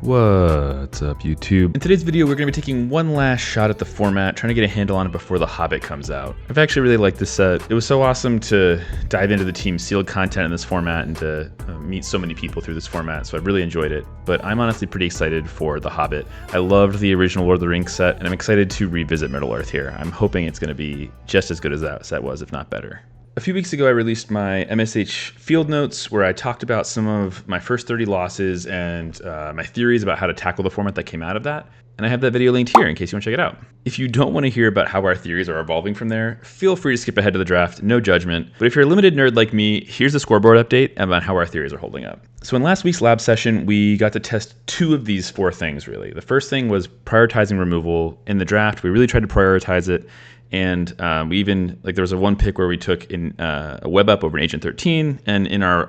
What's up, YouTube? In today's video, we're going to be taking one last shot at the format, trying to get a handle on it before The Hobbit comes out. I've actually really liked this set. It was so awesome to dive into the team's sealed content in this format and to meet so many people through this format, so I've really enjoyed it. But I'm honestly pretty excited for The Hobbit. I loved the original Lord of the Rings set, and I'm excited to revisit Middle-earth here. I'm hoping it's going to be just as good as that set was, if not better. A few weeks ago, I released my MSH field notes where I talked about some of my first 30 losses and my theories about how to tackle the format that came out of that. And I have that video linked here in case you want to check it out. If you don't want to hear about how our theories are evolving from there, feel free to skip ahead to the draft, no judgment. But if you're a limited nerd like me, here's a scoreboard update about how our theories are holding up. So in last week's lab session, we got to test two of these four things, really. The first thing was prioritizing removal. In the draft, we really tried to prioritize it. And we even, there was a one pick where we took in a web up over an Agent 13, and in our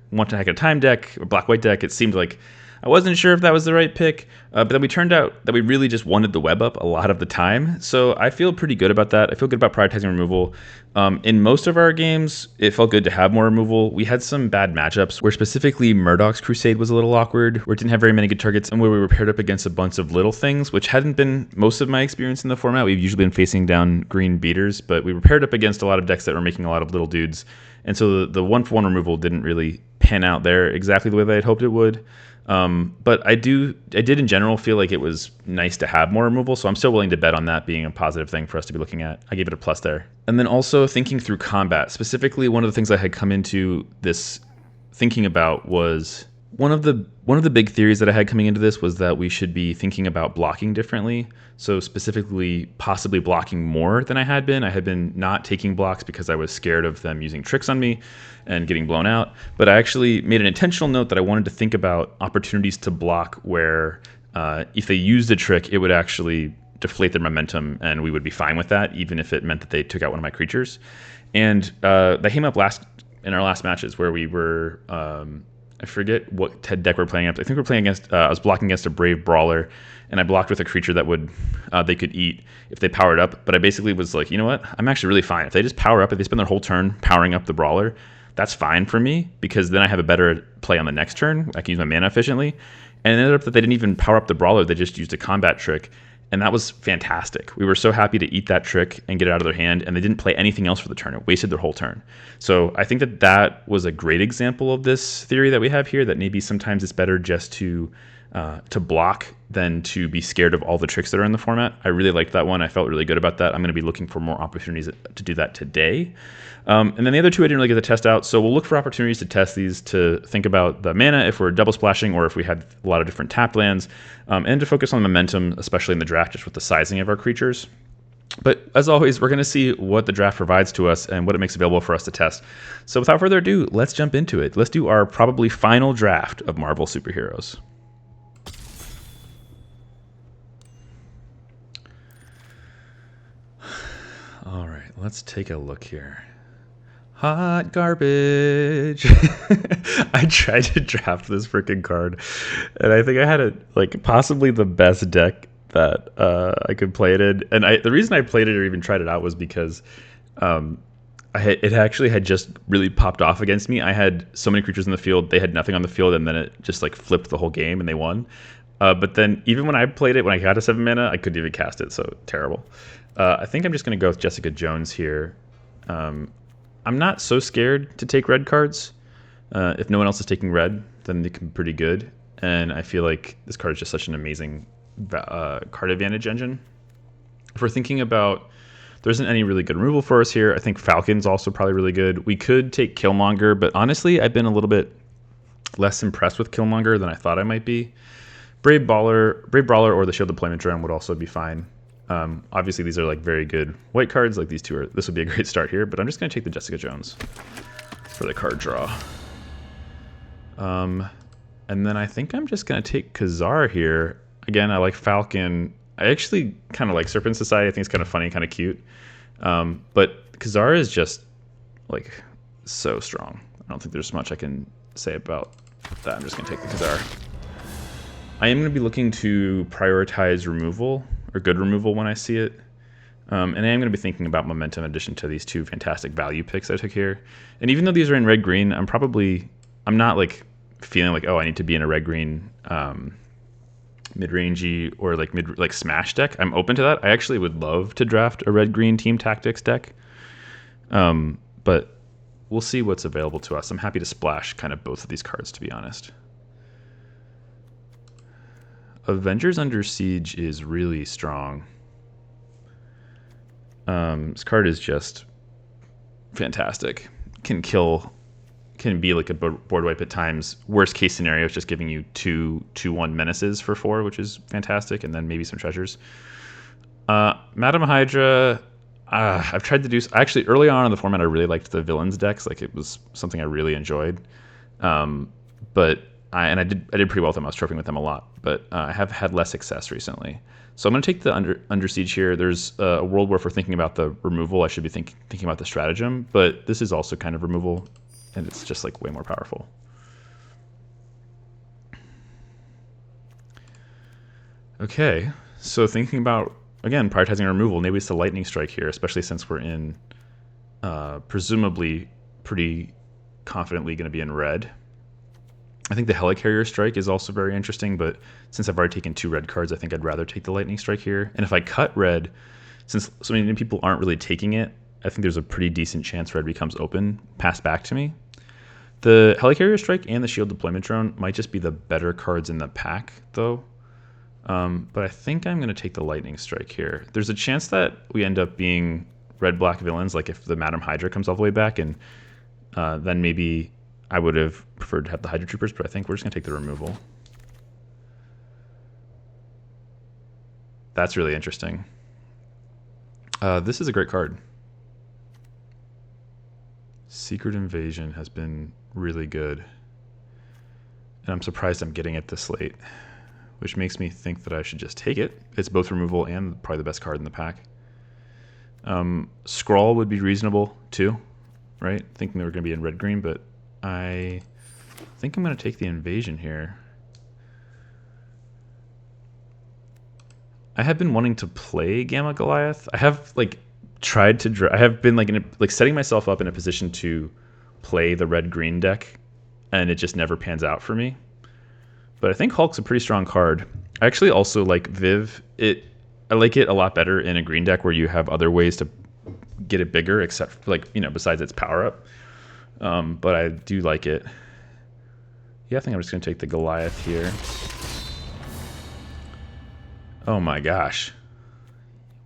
one attack at a time deck, or black-white deck, it seemed like I wasn't sure if that was the right pick, but then we turned out that we really just wanted the web up a lot of the time. So I feel pretty good about that. I feel good about prioritizing removal. In most of our games, it felt good to have more removal. We had some bad matchups where specifically Murdoch's Crusade was a little awkward, where it didn't have very many good targets, and where we were paired up against a bunch of little things, which hadn't been most of my experience in the format. We've usually been facing down green beaters, but we were paired up against a lot of decks that were making a lot of little dudes. And so the one-for-one removal didn't really pan out there exactly the way that I'd hoped it would. But I did in general feel like it was nice to have more removal, so I'm still willing to bet on that being a positive thing for us to be looking at. I gave it a plus there. And then also thinking through combat, specifically one of the things I had come into this thinking about was one of the big theories that I had coming into this was that we should be thinking about blocking differently. So specifically, possibly blocking more than I had been. I had been not taking blocks because I was scared of them using tricks on me and getting blown out. But I actually made an intentional note that I wanted to think about opportunities to block where if they used a trick, it would actually deflate their momentum and we would be fine with that, even if it meant that they took out one of my creatures. And that came up in our last matches where we were... I forget what deck we're playing up. I think we're playing against, I was blocking against a Brave Brawler, and I blocked with a creature that they could eat if they powered up. But I basically was like, you know what? I'm actually really fine. If they just power up, if they spend their whole turn powering up the Brawler, that's fine for me, because then I have a better play on the next turn. I can use my mana efficiently. And it ended up that they didn't even power up the Brawler. They just used a combat trick. And that was fantastic. We were so happy to eat that trick and get it out of their hand, and they didn't play anything else for the turn. It wasted their whole turn. So I think that was a great example of this theory that we have here, that maybe sometimes it's better just to block than to be scared of all the tricks that are in the format. I really liked that one. I felt really good about that. I'm going to be looking for more opportunities to do that today. And then the other two I didn't really get to test out, so we'll look for opportunities to test these, to think about the mana if we're double splashing or if we had a lot of different tap lands, and to focus on momentum, especially in the draft, just with the sizing of our creatures. But as always, we're going to see what the draft provides to us and what it makes available for us to test. So without further ado, let's jump into it. Let's do our probably final draft of Marvel superheroes. All right, let's take a look here. Hot garbage. I tried to draft this freaking card, and I think I had possibly the best deck that I could play it in. And the reason I played it or even tried it out was because it actually had just really popped off against me. I had so many creatures in the field, they had nothing on the field, and then it just flipped the whole game and they won. But then even when I played it, when I got to 7 mana, I couldn't even cast it, so terrible. I think I'm just going to go with Jessica Jones here. I'm not so scared to take red cards. If no one else is taking red, then they can be pretty good. And I feel like this card is just such an amazing card advantage engine. If we're thinking about, there isn't any really good removal for us here. I think Falcon's also probably really good. We could take Killmonger, but honestly, I've been a little bit less impressed with Killmonger than I thought I might be. Brave Brawler or the Shield Deployment Drone would also be fine. Obviously, these are very good white cards. These two this would be a great start here, but I'm just going to take the Jessica Jones for the card draw. And then I think I'm just going to take Khazar here. Again, I like Falcon. I actually kind of like Serpent Society. I think it's kind of funny, kind of cute. But Khazar is just so strong. I don't think there's much I can say about that. I'm just going to take the Khazar. I am going to be looking to prioritize removal, or good removal when I see it. And I am going to be thinking about momentum in addition to these two fantastic value picks I took here. And even though these are in red-green, I'm not feeling oh, I need to be in a red-green mid-rangey or like smash deck, I'm open to that. I actually would love to draft a red-green team tactics deck, but we'll see what's available to us. I'm happy to splash kind of both of these cards, to be honest. Avengers Under Siege is really strong. This card is just fantastic. Can be like a board wipe at times. Worst case scenario is just giving you 2/1 menaces for 4, which is fantastic, and then maybe some treasures. Madam Hydra, I've tried to do. Actually, early on in the format, I really liked the villains decks. Like, it was something I really enjoyed. But I did pretty well with them. I was trophying with them a lot, but I have had less success recently. So I'm going to take the under Siege here. There's a world where if we're thinking about the removal, I should be thinking about the stratagem, but this is also kind of removal, and it's just like way more powerful. Okay, so thinking about, again, prioritizing removal, maybe it's the lightning strike here, especially since we're in presumably pretty confidently going to be in red. I think the Helicarrier strike is also very interesting, but since I've already taken 2 red cards, I think I'd rather take the lightning strike here. And if I cut red, since so many people aren't really taking it, I think there's a pretty decent chance red becomes open, passed back to me. The Helicarrier strike and the shield deployment drone might just be the better cards in the pack, though. But I think I'm going to take the lightning strike here. There's a chance that we end up being red-black villains, like if the Madam Hydra comes all the way back, and then maybe I would have preferred to have the Hydra Troopers, but I think we're just going to take the removal. That's really interesting. This is a great card. Secret Invasion has been really good. And I'm surprised I'm getting it this late, which makes me think that I should just take it. It's both removal and probably the best card in the pack. Scrawl would be reasonable too, right? Thinking they were going to be in red-green, but I think I'm going to take the invasion here. I have been wanting to play Gamma Goliath. I have like tried to. I have been like setting myself up in a position to play the red-green deck, and it just never pans out for me. But I think Hulk's a pretty strong card. I actually also like Viv. I like it a lot better in a green deck where you have other ways to get it bigger, except for, like, you know, besides its power up. But I do like it. Yeah, I think I'm just going to take the Goliath here. Oh my gosh.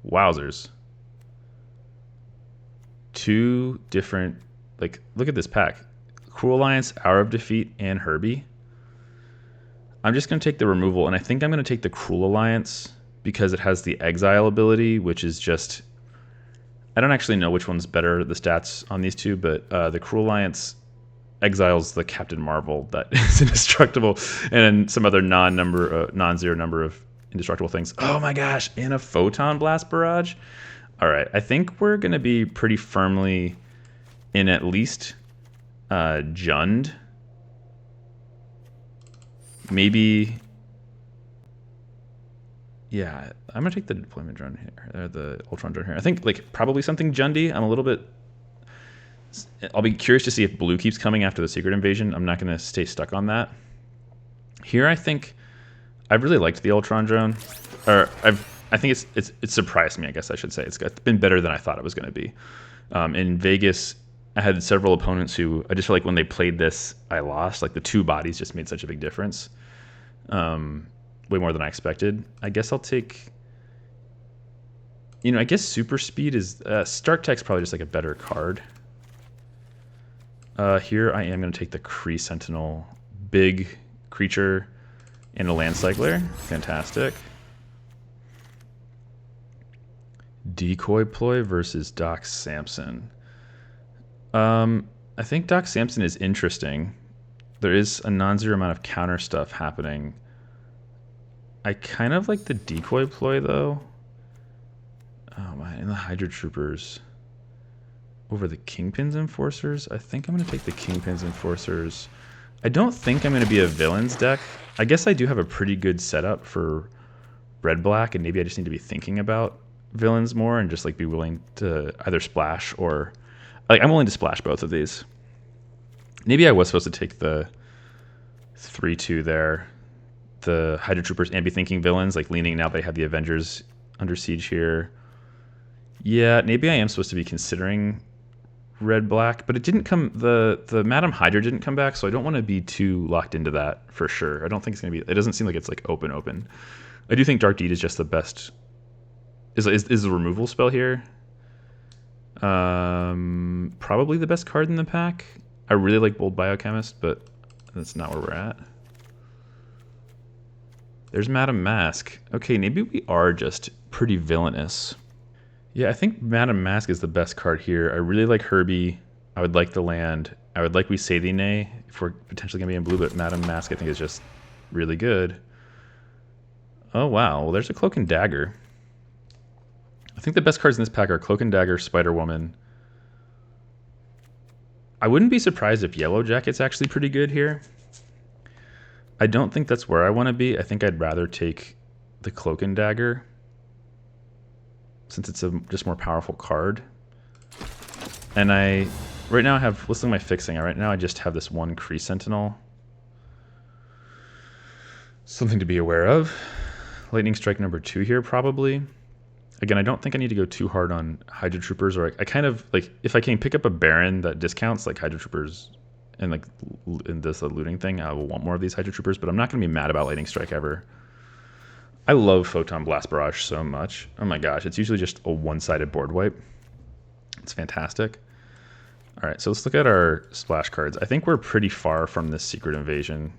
Wowzers. 2 different, like, look at this pack. Cruel Alliance, Hour of Defeat, and Herbie. I'm just going to take the removal, and I think I'm going to take the Cruel Alliance because it has the Exile ability, which is just... I don't actually know which one's better, the stats on these two, but the Cruel Alliance exiles the Captain Marvel that is indestructible, and some other non-zero number of indestructible things. Oh my gosh, and a Photon Blast Barrage? All right, I think we're going to be pretty firmly in at least Jund. Maybe... Yeah, I'm gonna take the deployment drone here, or the Ultron drone here. I think like probably something Jundy. I'm a little bit. I'll be curious to see if blue keeps coming after the Secret Invasion. I'm not gonna stay stuck on that. Here, I think I've really liked the Ultron drone, or I think it's surprised me. I guess I should say it's been better than I thought it was gonna be. In Vegas, I had several opponents who I just feel like when they played this, I lost. Like the 2 bodies just made such a big difference. Way more than I expected. I guess I'll take, I guess Super Speed is, Stark Tech's probably just like a better card. Here I am going to take the Kree Sentinel, big creature, and a Land Cycler. Fantastic. Decoy Ploy versus Doc Samson. I think Doc Samson is interesting. There is a non-zero amount of counter stuff happening. I kind of like the Decoy Ploy, though. Oh, my. And the Hydra Troopers over the Kingpin's Enforcers. I think I'm going to take the Kingpin's Enforcers. I don't think I'm going to be a villains deck. I guess I do have a pretty good setup for red-black, and maybe I just need to be thinking about villains more and just like be willing to either splash or... Like, I'm willing to splash both of these. Maybe I was supposed to take the 3-2 there. the Hydra Troopers and be thinking villains, like leaning now they have the Avengers under siege here. Yeah, maybe I am supposed to be considering red black, but it didn't come. The Madam Hydra didn't come back, so I don't want to be too locked into that for sure. I don't think it's gonna be. It doesn't seem like it's like open. I do think Dark Deed is just the best. Is the removal spell here? Probably the best card in the pack. I really like Bold Biochemist, but that's not where we're at. There's Madam Mask. Okay, maybe we are just pretty villainous. Yeah, I think Madam Mask is the best card here. I really like Herbie. I would like the land. I would like We Say Thee Nay if we're potentially going to be in blue, but Madam Mask I think is just really good. Oh, wow. Well, there's a Cloak and Dagger. I think the best cards in this pack are Cloak and Dagger, Spider-Woman. I wouldn't be surprised if Yellow Jacket's actually pretty good here. I don't think that's where I want to be. I think I'd rather take the Cloak and Dagger, since it's a just more powerful card. And right now I have, listen to my fixing. Right now I just have this one Kree Sentinel. Something to be aware of. Lightning Strike number 2 here probably. Again, I don't think I need to go too hard on Hydra Troopers, or I kind of, like, if I can pick up a Baron that discounts like Hydra Troopers and like in this looting thing, I will want more of these Hydra Troopers, but I'm not going to be mad about Lightning Strike ever. I love Photon Blast Barrage so much. Oh my gosh, it's usually just a one-sided board wipe. It's fantastic. All right, so let's look at our splash cards. I think we're pretty far from this Secret Invasion,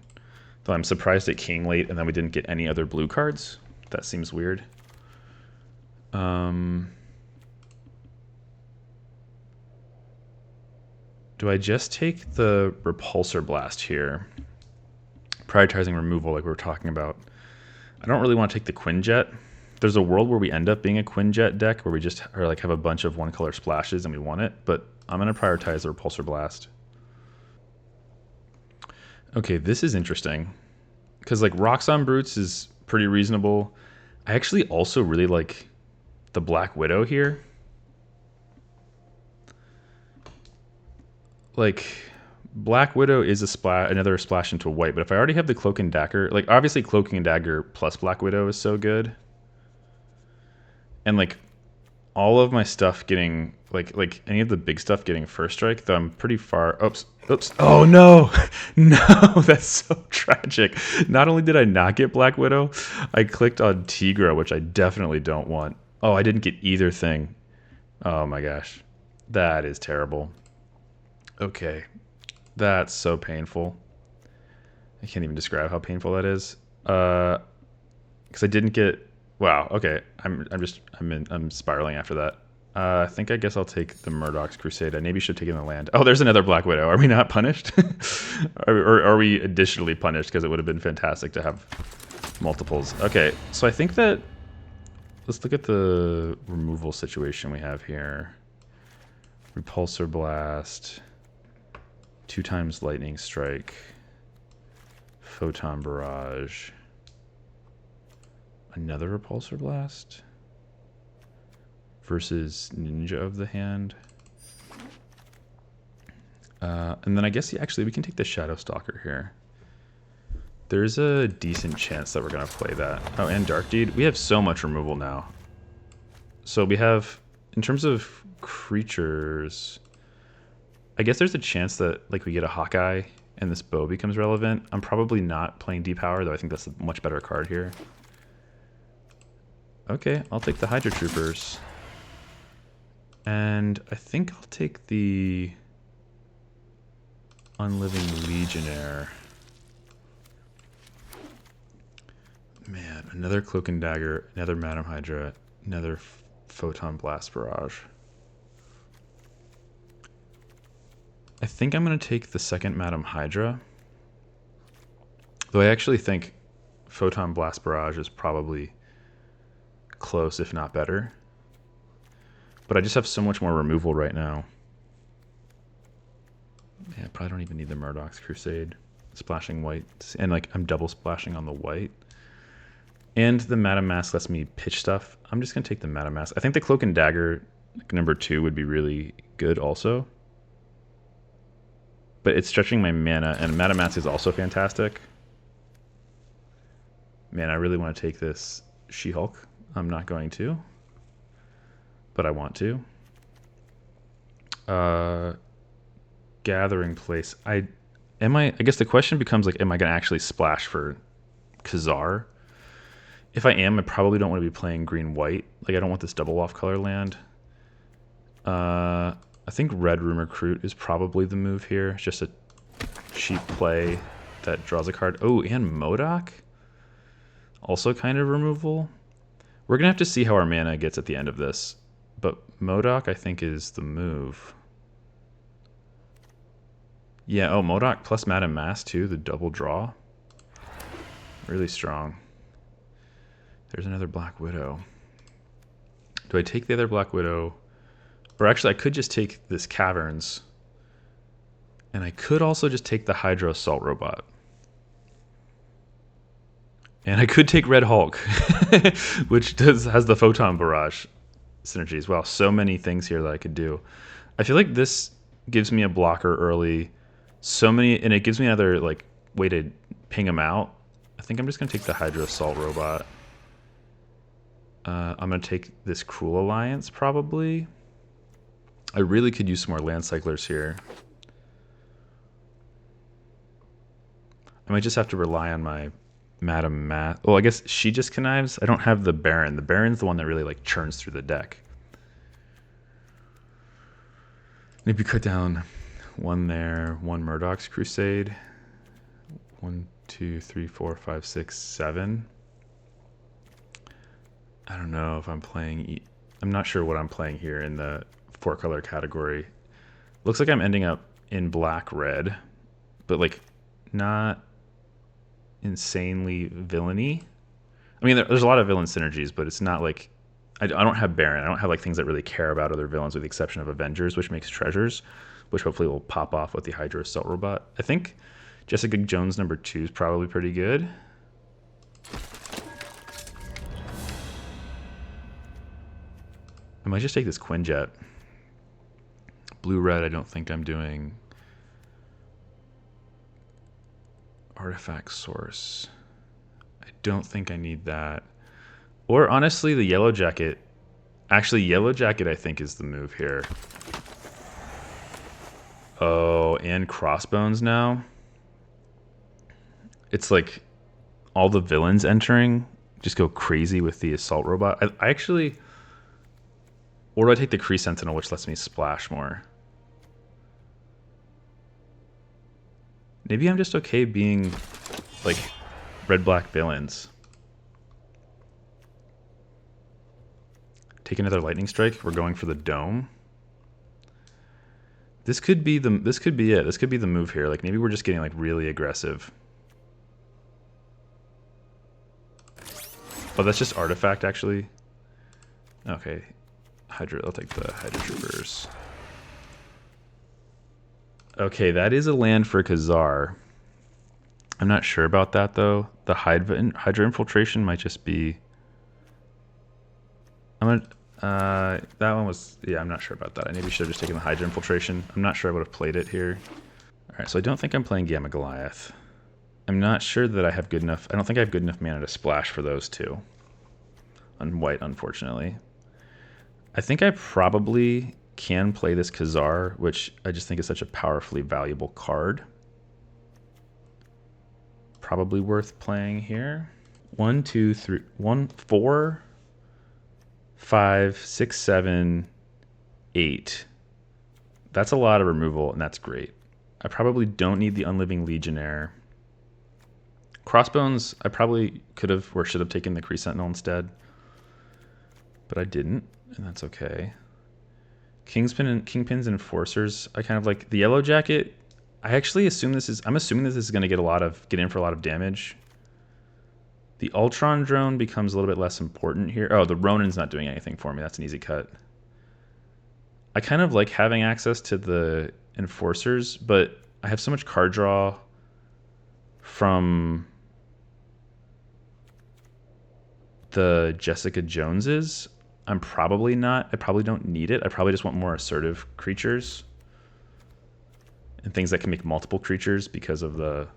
though I'm surprised it came late and then we didn't get any other blue cards. That seems weird. Do I just take the Repulsor Blast here? Prioritizing removal like we were talking about. I don't really want to take the Quinjet. There's a world where we end up being a Quinjet deck where we just are like have a bunch of one-color splashes and we want it, but I'm going to prioritize the Repulsor Blast. Okay, this is interesting because like Roxxon Brutes is pretty reasonable. I actually also really like the Black Widow here. Like, Black Widow is another splash into white, but if I already have the Cloak and Dagger, like obviously Cloaking and Dagger plus Black Widow is so good. And like all of my stuff getting like any of the big stuff getting first strike, though I'm pretty far. Oops. Oh no. No, that's so tragic. Not only did I not get Black Widow, I clicked on Tigra, which I definitely don't want. Oh, I didn't get either thing. Oh my gosh. That is terrible. Okay. That's so painful. I can't even describe how painful that is. Because I didn't get. Wow. Okay. I'm spiraling after that. I guess I'll take the Murdoch's Crusade. I maybe should take in the land. Oh, there's another Black Widow. Are we not punished? or are we additionally punished? Because it would have been fantastic to have multiples. Okay. So I think that. Let's look at the removal situation we have here. Repulsor Blast. 2 times Lightning Strike, Photon Barrage, another Repulsor Blast versus Ninja of the Hand. And then I guess actually we can take the Shadow Stalker here. There's a decent chance that we're going to play that. Oh, and Dark Deed. We have so much removal now. So we have, in terms of creatures, I guess there's a chance that like we get a Hawkeye and this bow becomes relevant. I'm probably not playing Depower, though I think that's a much better card here. Okay, I'll take the Hydra Troopers. And I think I'll take the Unliving Legionnaire. Man, another Cloak and Dagger, another Madam Hydra, another Photon Blast Barrage. I think I'm going to take the second Madam Hydra. Though I actually think Photon Blast Barrage is probably close, if not better. But I just have so much more removal right now. Yeah, I probably don't even need the Murdoch's Crusade. Splashing white. And like I'm double splashing on the white. And the Madam Mask lets me pitch stuff. I'm just going to take the Madam Mask. I think the Cloak and Dagger number 2 would be really good also. But it's stretching my mana, and Madam Mask is also fantastic. Man, I really want to take this She-Hulk. I'm not going to, but I want to. Gathering Place. I guess the question becomes like, am I going to actually splash for Khazar? If I am, I probably don't want to be playing green-white. Like, I don't want this double off color land. I think Red Room Recruit is probably the move here. It's just a cheap play that draws a card. Oh, and MODOK? Also kind of removal. We're going to have to see how our mana gets at the end of this. But MODOK, I think, is the move. Yeah, oh, MODOK plus Madame Mass, too, the double draw. Really strong. There's another Black Widow. Do I take the other Black Widow? Or actually, I could just take this Caverns. And I could also just take the Hydro Assault Robot. And I could take Red Hulk, which has the Photon Barrage synergies. Wow, so many things here that I could do. I feel like this gives me a blocker early. So many, and it gives me another like way to ping them out. I think I'm just going to take the Hydro Assault Robot. I'm going to take this Cruel Alliance, probably. I really could use some more Land Cyclers here. I might just have to rely on my Madame Mass. Well, I guess she just connives. I don't have the Baron. The Baron's the one that really like churns through the deck. Maybe cut down one there, one Murdoch's Crusade. 1, 2, 3, 4, 5, 6, 7. I don't know if I'm playing. I'm not sure what I'm playing here in the 4-color category. Looks like I'm ending up in black-red, but like not insanely villainy. I mean, there's a lot of villain synergies, but it's not like I don't have Baron. I don't have like things that really care about other villains, with the exception of Avengers, which makes treasures, which hopefully will pop off with the Hydro Assault Robot. I think Jessica Jones #2 is probably pretty good. I might just take this Quinjet. Blue-red, I don't think I'm doing. Artifact Source. I don't think I need that. Or honestly, the Yellow Jacket. Actually, Yellow Jacket I think is the move here. Oh, and Crossbones now. It's like all the villains entering just go crazy with the Assault Robot. I actually... Or do I take the Kree Sentinel, which lets me splash more? Maybe I'm just okay being like red-black villains. Take another Lightning Strike. We're going for the Dome. This could be it. This could be the move here. Like maybe we're just getting like really aggressive. Oh, that's just Artifact actually. Okay. I'll take the Hydra Troopers. Okay, that is a land for Khazar. I'm not sure about that though. The Hydra Infiltration might just be. That one was, yeah, I'm not sure about that. I maybe should have just taken the Hydra Infiltration. I'm not sure I would have played it here. All right, so I don't think I'm playing Gamma Goliath. I'm not sure that I have good enough. I don't think I have good enough mana to splash for those two. On white, unfortunately. I think I probably can play this Khazar, which I just think is such a powerfully valuable card. Probably worth playing here. 1, 2, 3, 1, 4, 5, 6, 7, 8. That's a lot of removal, and that's great. I probably don't need the Unliving Legionnaire. Crossbones, I probably could have or should have taken the Kree Sentinel instead. But I didn't, and that's okay. Kingpins and Enforcers, I kind of like. The Yellow Jacket, I actually assume I'm assuming this is going to get in for a lot of damage. The Ultron drone becomes a little bit less important here. Oh, the Ronin's not doing anything for me. That's an easy cut. I kind of like having access to the Enforcers, but I have so much card draw from the Jessica Joneses. I probably don't need it. I probably just want more assertive creatures and things that can make multiple creatures because of the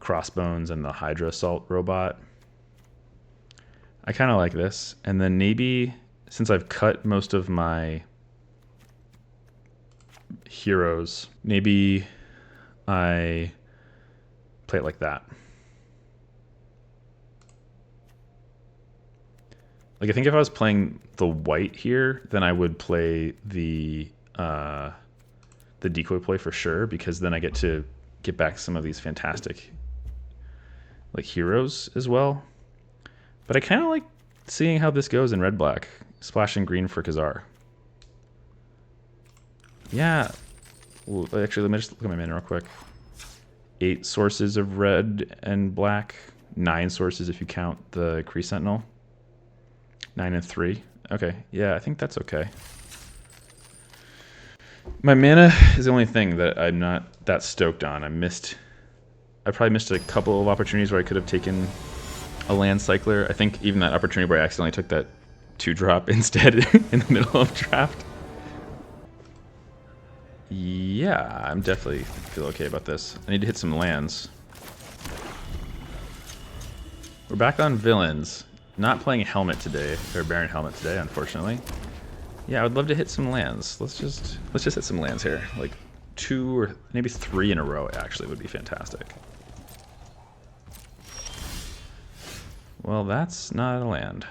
crossbones and the Hydra assault robot. I kind of like this. And then maybe, since I've cut most of my heroes, maybe I play it like that. Like, I think if I was playing the white here, then I would play the decoy play for sure, because then I get to get back some of these fantastic like heroes as well. But I kind of like seeing how this goes in red-black. Splashing green for Khazar. Yeah. Well, actually, let me just look at my mana real quick. 8 sources of red and black. 9 sources if you count the Kree Sentinel. 9 and 3. Okay, yeah, I think that's okay. My mana is the only thing that I'm not that stoked on. I probably missed a couple of opportunities where I could have taken a land cycler. I think even that opportunity where I accidentally took that 2-drop instead in the middle of draft. Yeah, I'm definitely feel okay about this. I need to hit some lands. We're back on villains. Not playing Helmet today, or Baron Helmet today, unfortunately. Yeah, I would love to hit some lands. Let's just hit some lands here. Like 2 or maybe 3 in a row actually would be fantastic. Well, that's not a land.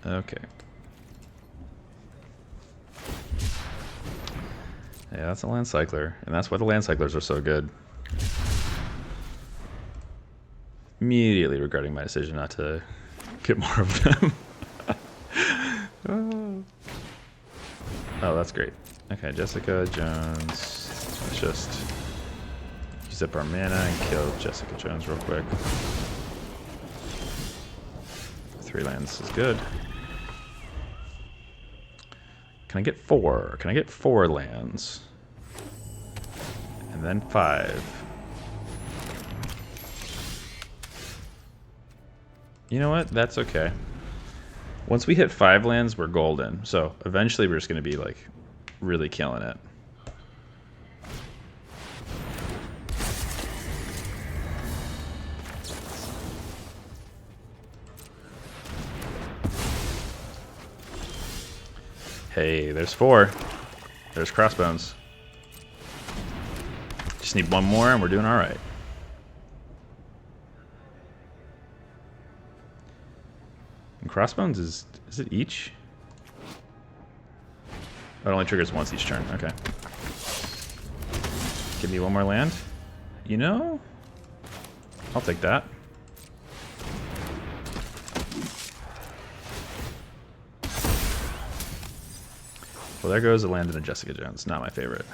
Okay. Yeah, that's a land cycler, and that's why the land cyclers are so good. Immediately regretting my decision not to get more of them. Oh, that's great. Okay, Jessica Jones. Let's just use up our mana and kill Jessica Jones real quick. 3 lands is good. Can I get 4? Can I get 4 lands? And then 5. You know what? That's okay. Once we hit 5 lands, we're golden. So eventually we're just going to be like really killing it. Hey, there's 4. There's crossbones. Just need 1 more and we're doing all right. And crossbones is it each? Oh, it only triggers once each turn. Okay. Give me 1 more land. You know, I'll take that. Well, there goes a land and a Jessica Jones. Not my favorite.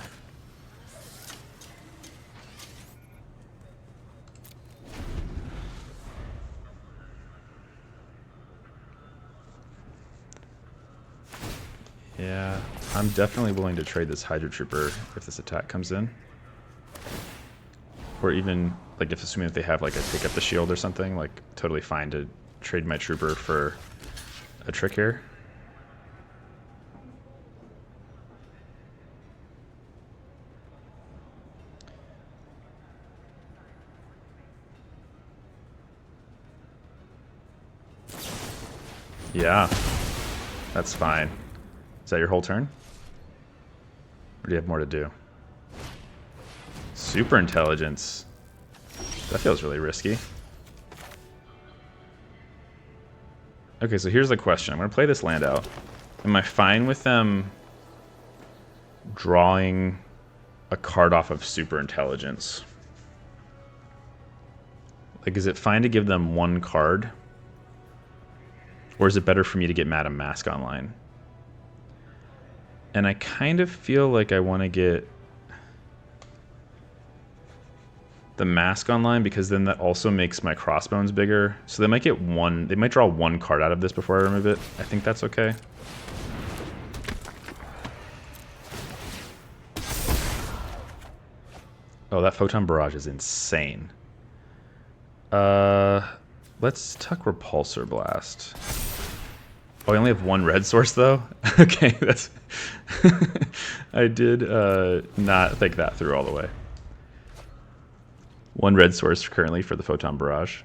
Yeah, I'm definitely willing to trade this Hydra Trooper if this attack comes in. Or even, like, if assuming that they have, like, a take up the shield or something, like, totally fine to trade my Trooper for a trick here. Yeah, that's fine. Is that your whole turn? Or do you have more to do? Super intelligence. That feels really risky. Okay, so here's the question. I'm going to play this land out. Am I fine with them drawing a card off of super intelligence? Like, is it fine to give them 1 card? Or is it better for me to get Madam Mask online? And I kind of feel like I want to get the Mask online because then that also makes my crossbones bigger. So they might get 1, they might draw 1 card out of this before I remove it. I think that's okay. Oh, that Photon Barrage is insane. Let's tuck Repulsor Blast. Oh, I only have 1 red source though? Okay, that's... I did not think that through all the way. One red source currently for the Photon Barrage.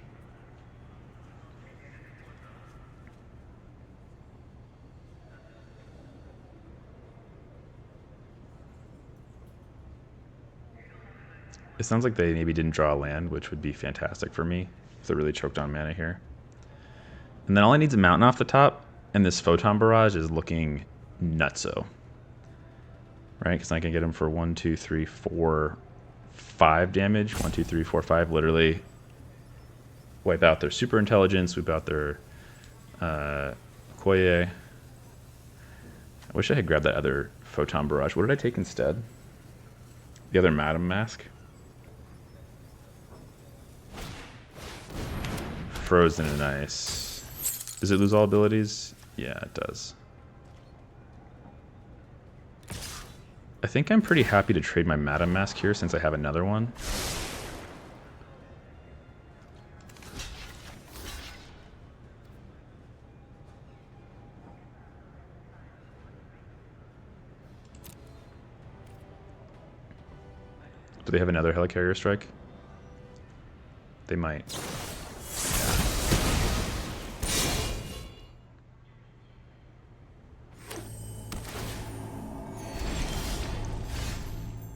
It sounds like they maybe didn't draw a land, which would be fantastic for me if they really choked on mana here. And then all I need is a mountain off the top, and this Photon Barrage is looking nutso. Right? Because I can get him for 1, 2, 3, 4, 5 damage. 1, 2, 3, 4, 5. Literally wipe out their super intelligence, wipe out their Koye. I wish I had grabbed that other Photon Barrage. What did I take instead? The other Madam Mask? Frozen and Ice. Does it lose all abilities? Yeah, it does. I think I'm pretty happy to trade my Madam Mask here since I have another one. Do they have another Helicarrier Strike? They might.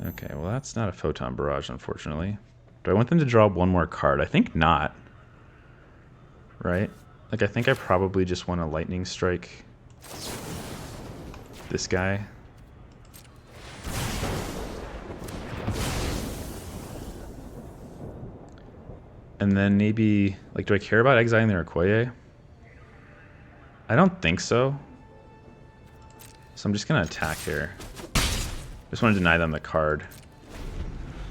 Okay, well that's not a Photon Barrage, unfortunately. Do I want them to draw one more card? I think not. Right? Like, I think I probably just want to Lightning Strike this guy. And then maybe, like, do I care about exiling their Okoye? I don't think so. So I'm just going to attack here. Just want to deny them the card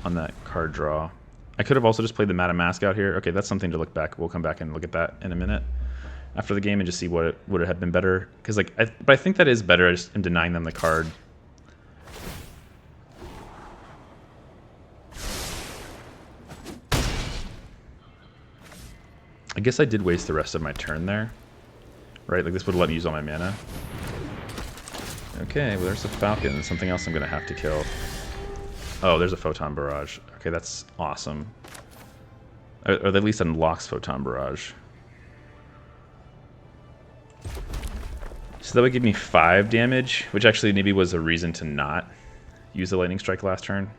on that card draw. I could have also just played the Madam Mask out here. Okay, that's something to look back. We'll come back and look at that in a minute after the game and just see what it would have been better. Because like, but I think that is better in denying them the card. I guess I did waste the rest of my turn there, right? Like this would have let me use all my mana. Okay, well there's a Falcon, something else I'm gonna have to kill. Oh, there's a Photon Barrage. Okay, that's awesome. Or at least unlocks Photon Barrage. So that would give me 5 damage, which actually maybe was a reason to not use the Lightning Strike last turn.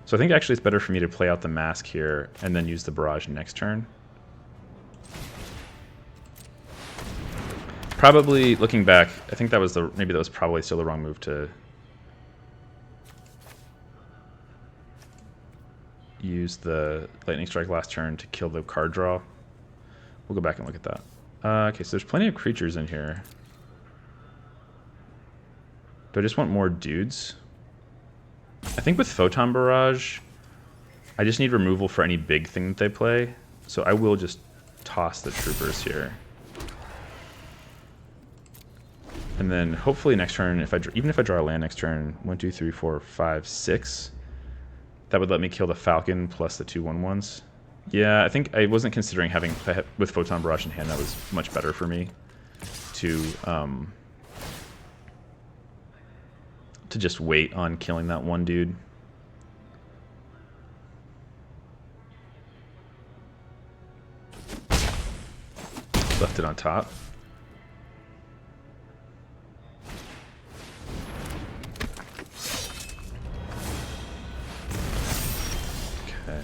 So I think actually it's better for me to play out the Mask here and then use the Barrage next turn. Probably, looking back, I think that was maybe that was probably still the wrong move to use the Lightning Strike last turn to kill the card draw. We'll go back and look at that. Okay, so there's plenty of creatures in here. Do I just want more dudes? I think with Photon Barrage, I just need removal for any big thing that they play. So I will just toss the troopers here. And then hopefully next turn, even if I draw a land next turn, 1, 2, 3, 4, 5, 6, that would let me kill the Falcon plus the 2 1/1s. Yeah, I think I wasn't considering having, with Photon Barrage in hand, that was much better for me to just wait on killing that one dude. Left it on top. Okay.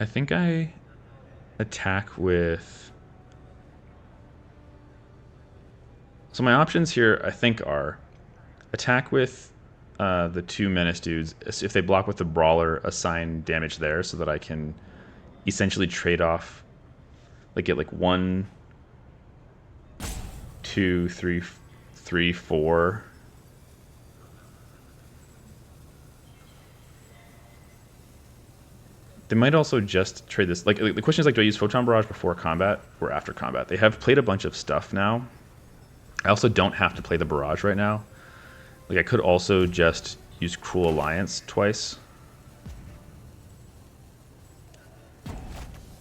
I think I attack with... So my options here, I think, are attack with the 2 Menace dudes. If they block with the Brawler, assign damage there so that I can essentially trade off, like get like 1, 2, 3, 4. They might also just trade this. Like the question is, like, do I use Photon Barrage before combat or after combat? They have played a bunch of stuff now. I also don't have to play the Barrage right now. Like, I could also just use Cruel Alliance twice.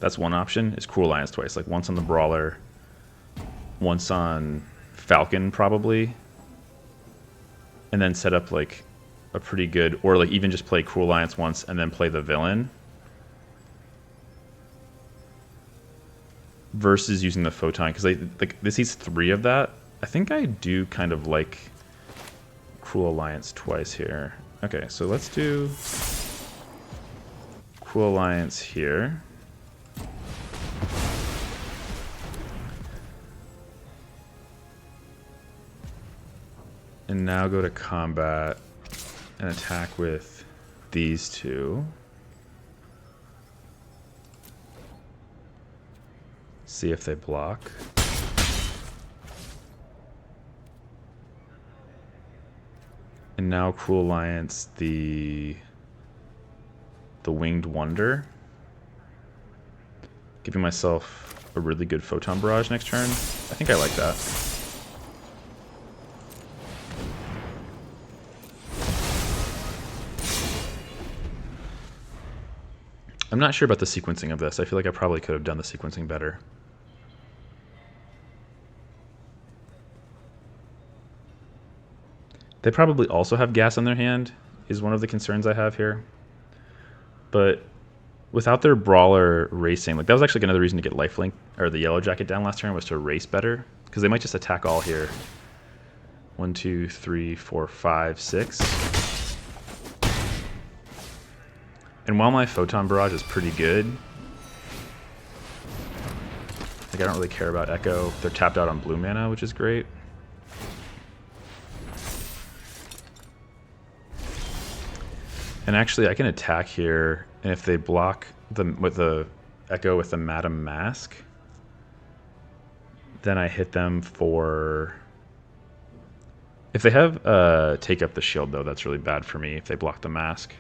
That's one option, is Cruel Alliance twice. Like once on the Brawler, once on Falcon probably. And then set up like a pretty good, or like even just play Cruel Alliance once and then play the villain. Versus using the Photon, because like this eats 3 of that. I think I do kind of like Cruel Alliance twice here. Okay, so let's do Cruel Alliance here. And now go to combat and attack with these 2. See if they block. And now Cruel Alliance the Winged Wonder. Giving myself a really good Photon Barrage next turn. I think I like that. I'm not sure about the sequencing of this. I feel like I probably could have done the sequencing better. They probably also have gas on their hand, is one of the concerns I have here. But without their Brawler racing, like that was actually another reason to get Lifelink, or the Yellow Jacket down last turn, was to race better. Because they might just attack all here. 1, 2, 3, 4, 5, 6. And while my Photon Barrage is pretty good, like I don't really care about Echo. They're tapped out on blue mana, which is great. And actually, I can attack here, and if they block with the Echo with the Madam Mask, then I hit them for... If they have take up the shield, though, that's really bad for me if they block the Mask.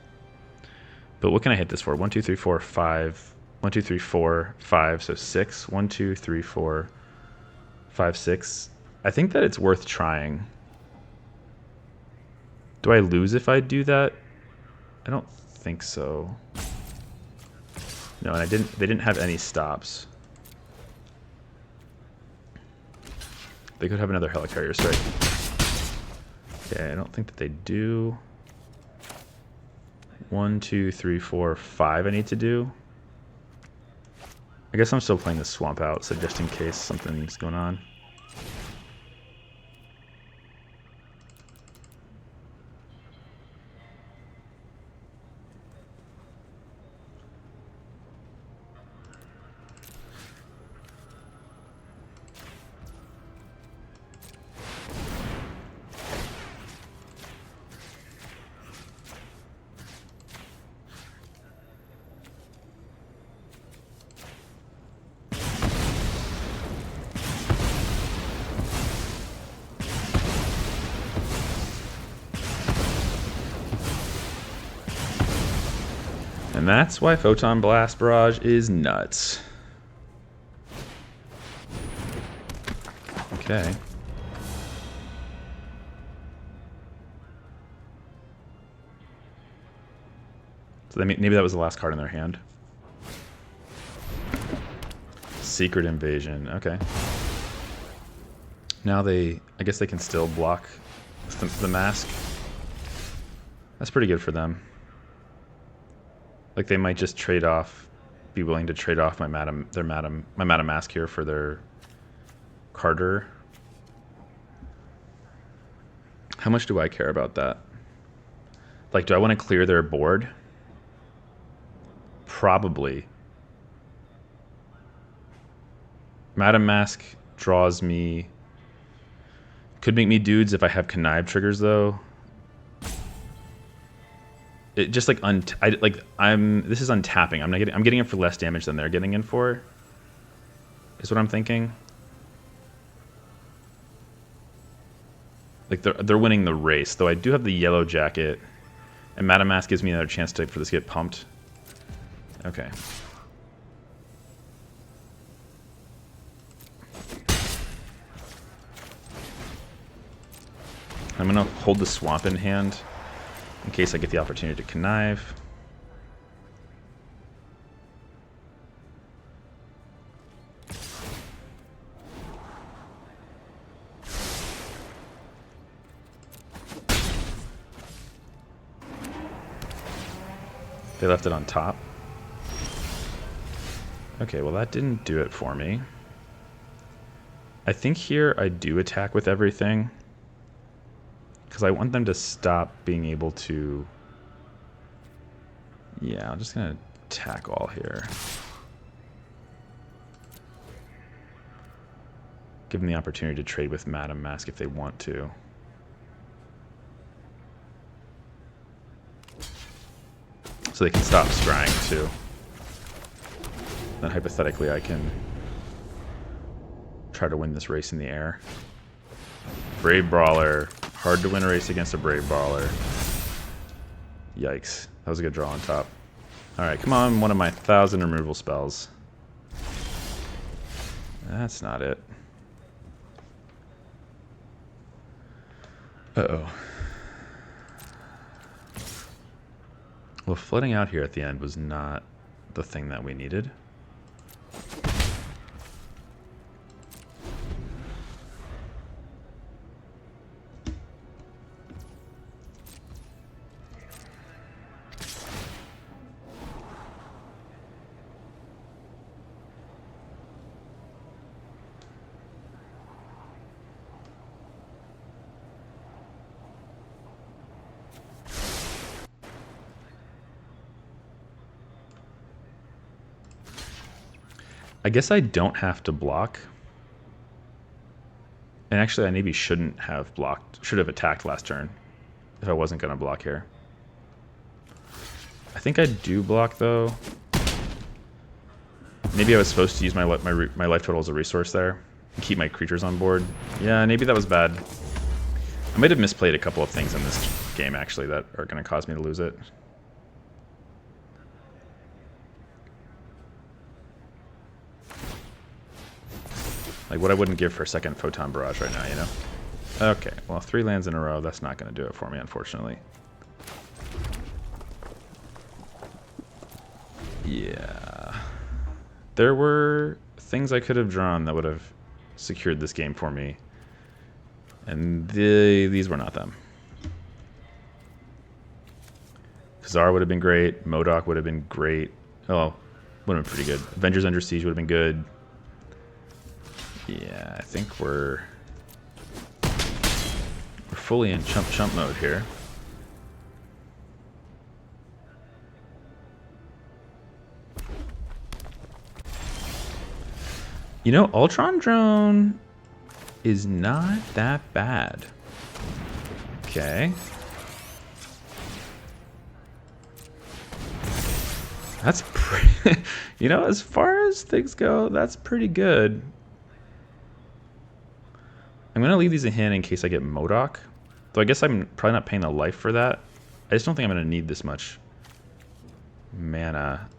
But what can I hit this for? 1, 2, 3, 4, 5. 1, 2, 3, 4, 5, so 6. 1, 2, 3, 4, 5, 6. I think that it's worth trying. Do I lose if I do that? I don't think so. No, and they didn't have any stops. They could have another Helicarrier strike. Okay, I don't think that they do. 1, 2, 3, 4, 5 I need to do. I guess I'm still playing the Swamp out, so just in case something's going on. And that's why Photon Blast Barrage is nuts. Okay. So maybe that was the last card in their hand. Secret Invasion, okay. Now I guess they can still block the Mask. That's pretty good for them. Like they might just be willing to trade off my Madam Mask here for their Carter. How much do I care about that? Like, do I want to clear their board? Probably. Madam Mask draws me. Could make me dudes if I have connive triggers though. It just like this is untapping. I'm getting it for less damage than they're getting in for. Is what I'm thinking. Like they're winning the race, though I do have the Yellow Jacket, and Madam Mask gives me another chance for this to get pumped. Okay. I'm gonna hold the Swamp in hand in case I get the opportunity to connive. They left it on top. Okay, well that didn't do it for me. I think here I do attack with everything, because I want them to stop being able to... Yeah, I'm just going to attack all here. Give them the opportunity to trade with Madam Mask if they want to. So they can stop scrying too. Then hypothetically I can try to win this race in the air. Brave Brawler. Hard to win a race against a Brave Brawler. Yikes. That was a good draw on top. Alright, come on, one of my 1,000 removal spells. That's not it. Uh-oh. Well, flooding out here at the end was not the thing that we needed. I guess I don't have to block. And actually I maybe shouldn't have blocked, should have attacked last turn if I wasn't going to block here. I think I do block though. Maybe I was supposed to use my life total as a resource there and keep my creatures on board. Yeah, maybe that was bad. I might have misplayed a couple of things in this game actually that are going to cause me to lose it. Like what I wouldn't give for a second Photon Barrage right now, you know? Okay, well 3 lands in a row, that's not going to do it for me, unfortunately. Yeah. There were things I could have drawn that would have secured this game for me. And these were not them. Khazar would have been great. MODOK would have been great. Oh, would have been pretty good. Avengers Under Siege would have been good. Yeah, I think we're fully in chump mode here. You know, Ultron Drone is not that bad. Okay. That's pretty, you know, as far as things go, that's pretty good. I'm going to leave these in hand in case I get MODOK. Though I guess I'm probably not paying a life for that. I just don't think I'm going to need this much mana.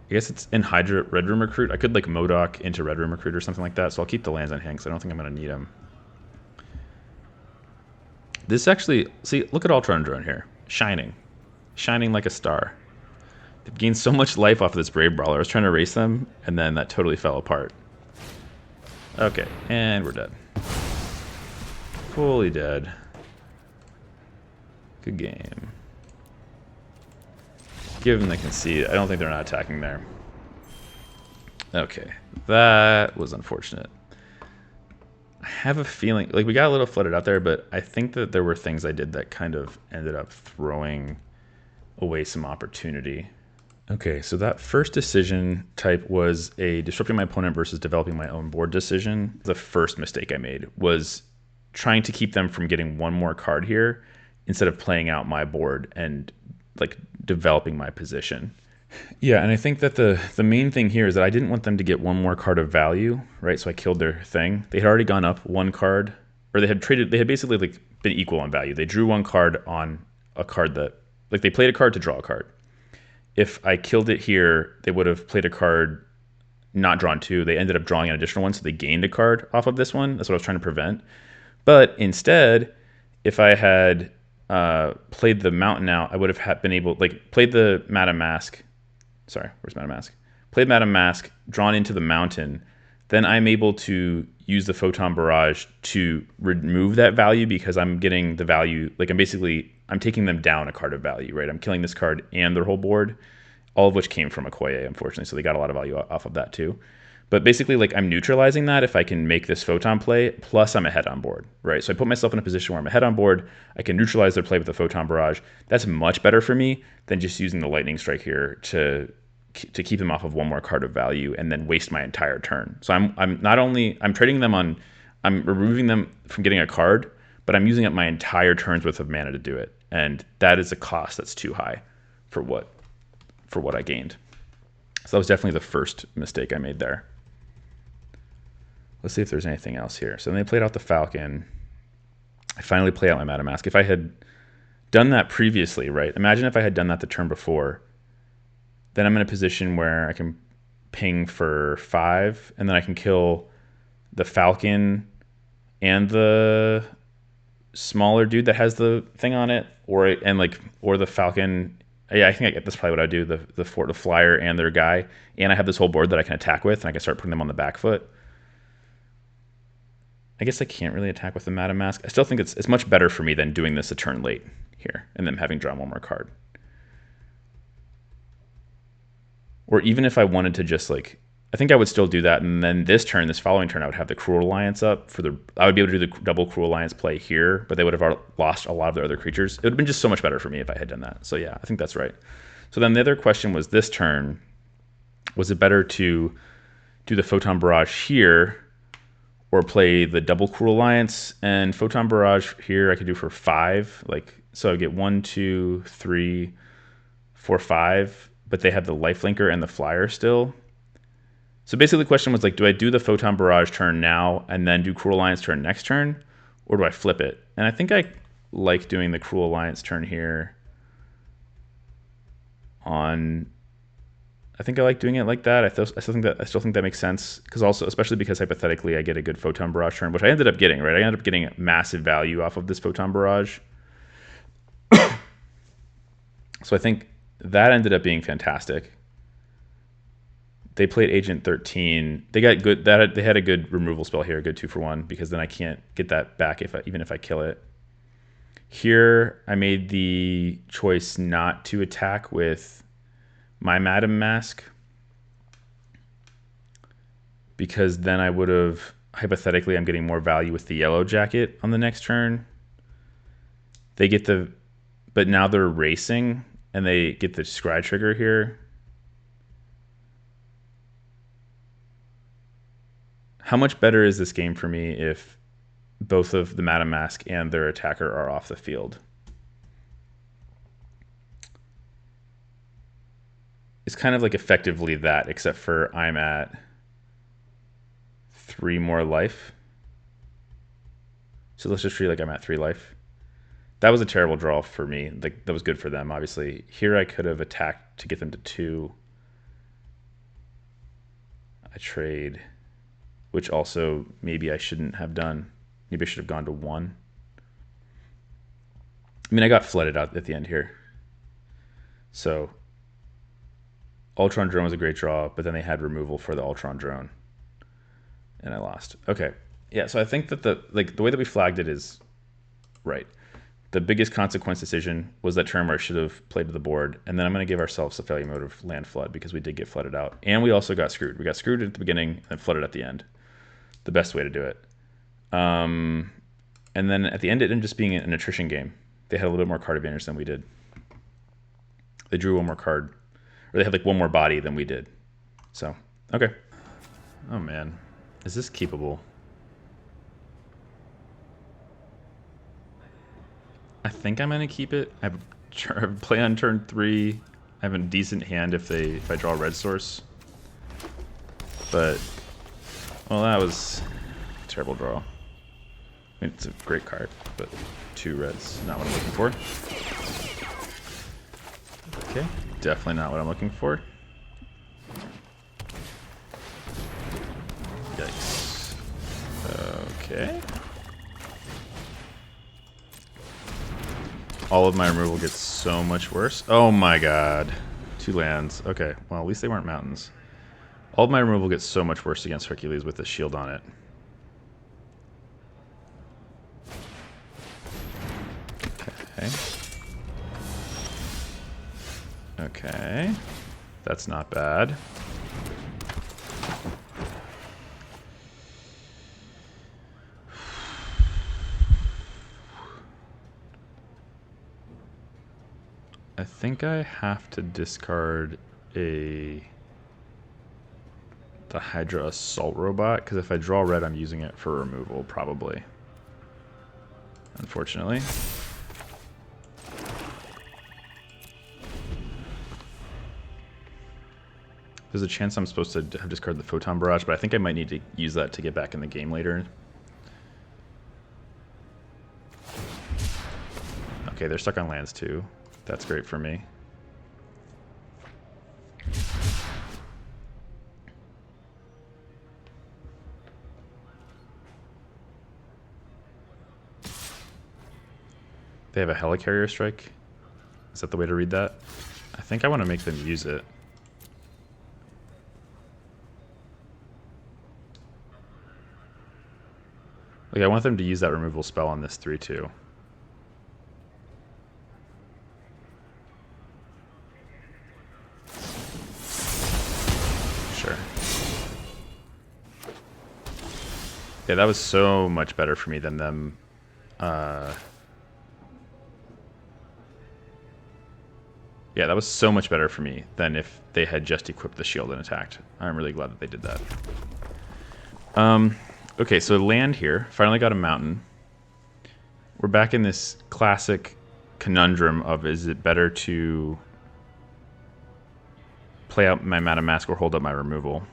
I guess it's in Hydra Red Room Recruit. I could like MODOK into Red Room Recruit or something like that. So I'll keep the lands on hand because I don't think I'm going to need them. This actually, see, look at Ultron Drone here. Shining. Shining like a star. They've gained so much life off of this Brave Brawler. I was trying to erase them, and then that totally fell apart. Okay, and we're dead. Fully dead. Good game. Give them the concede. I don't think they're not attacking there. Okay, that was unfortunate. I have a feeling, like we got a little flooded out there, but I think that there were things I did that kind of ended up throwing away some opportunity. Okay, so that first decision type was a disrupting my opponent versus developing my own board decision. The first mistake I made was trying to keep them from getting one more card here instead of playing out my board and like developing my position. Yeah, and I think that the main thing here is that I didn't want them to get one more card of value, right? So I killed their thing. They had already gone up one card, or they had basically like been equal on value. They drew one card on a card that, like they played a card to draw a card. If I killed it here, they would have played a card, not drawn two. They ended up drawing an additional one, so they gained a card off of this one. That's what I was trying to prevent. But instead, if I had played the Mountain out, I would have been able, like, played the Madam Mask. Sorry, where's Madam Mask? Played Madam Mask, drawn into the Mountain. then I'm able to use the Photon Barrage to remove that value because I'm getting the value, like I'm taking them down a card of value, right? I'm killing this card and their whole board, all of which came from Okoye, unfortunately, so they got a lot of value off of that too. But basically, like, I'm neutralizing that if I can make this Photon play, plus I'm ahead on board, right? So I put myself in a position where I'm ahead on board, I can neutralize their play with the Photon Barrage. That's much better for me than just using the Lightning Strike here to keep them off of one more card of value and then waste my entire turn. So I'm trading them on, I'm removing them from getting a card, but I'm using up my entire turn's worth of mana to do it. And that is a cost that's too high for what I gained. So that was definitely the first mistake I made there. Let's see if there's anything else here. So then they played out the Falcon. I finally play out my Madam Mask. If I had done that previously, right? Imagine if I had done that the turn before. Then I'm in a position where I can ping for 5, and then I can kill the Falcon and the smaller dude that has the thing on it, or the Falcon. Yeah, I think that's probably what I do. The flyer and their guy, and I have this whole board that I can attack with, and I can start putting them on the back foot. I guess I can't really attack with the Madam Mask. I still think it's much better for me than doing this a turn late here and then having drawn one more card. Or even if I wanted to just I think I would still do that, and then this following turn, I would have the Cruel Alliance up I would be able to do the double Cruel Alliance play here, but they would have lost a lot of their other creatures. It would have been just so much better for me if I had done that. So yeah, I think that's right. So then the other question was this turn, was it better to do the Photon Barrage here or play the double Cruel Alliance? And Photon Barrage here I could do for 5. So I get 1, 2, 3, 4, 5, but they have the Lifelinker and the Flyer still. So basically the question was do I do the Photon Barrage turn now and then do Cruel Alliance turn next turn, or do I flip it? And I think I like doing the Cruel Alliance turn here I think I like doing it like that. I still think that makes sense, because also, especially because hypothetically I get a good Photon Barrage turn, which I ended up getting, right? I ended up getting massive value off of this Photon Barrage. So I think that ended up being fantastic. They played Agent 13. They got good. They had a good removal spell here, a good 2-for-1, because then I can't get that back even if I kill it. Here I made the choice not to attack with my Madam Mask, because then I would have, hypothetically, I'm getting more value with the Yellow Jacket on the next turn. They get but now they're racing, and they get the Scry trigger here. How much better is this game for me if both of the Madam Mask and their attacker are off the field? It's kind of effectively that, except for I'm at 3 more life. So let's just treat I'm at 3 life. That was a terrible draw for me. That was good for them, obviously. Here I could have attacked to get them to 2. I trade, which also maybe I shouldn't have done. Maybe I should have gone to 1. I mean, I got flooded out at the end here. So Ultron Drone was a great draw, but then they had removal for the Ultron Drone, and I lost. Okay, yeah. So I think that the way that we flagged it is right. The biggest consequence decision was that turn where I should have played to the board, and then I'm going to give ourselves a failure mode of land flood, because we did get flooded out, and we also got screwed. We got screwed at the beginning and flooded at the end. The best way to do it. And then at the end, it ended up just being an attrition game. They had a little bit more card advantage than we did. They drew one more card. Or they had one more body than we did. So, okay. Oh man, is this keepable? I think I'm gonna keep it. I play on turn 3. I have a decent hand if I draw a red source. But, well, that was a terrible draw. I mean, it's a great card, but 2 reds, not what I'm looking for. Okay. Definitely not what I'm looking for. Yikes. Okay. All of my removal gets so much worse. Oh my god. 2 lands. Okay, well, at least they weren't mountains. All of my removal gets so much worse against Hercules with the shield on it. Okay. Okay. That's not bad. I think I have to discard the Hydra Assault Robot, because if I draw red, I'm using it for removal, probably. Unfortunately. There's a chance I'm supposed to have discarded the Photon Barrage, but I think I might need to use that to get back in the game later. Okay, they're stuck on lands too. That's great for me. They have a Helicarrier Strike. Is that the way to read that? I think I want to make them use it. Like, I want them to use that removal spell on this 3/2. Sure. Yeah, that was so much better for me than them. Yeah, that was so much better for me than if they had just equipped the shield and attacked. I'm really glad that they did that. Okay, so land here. Finally got a mountain. We're back in this classic conundrum of, is it better to play out my Madam Mask or hold up my removal?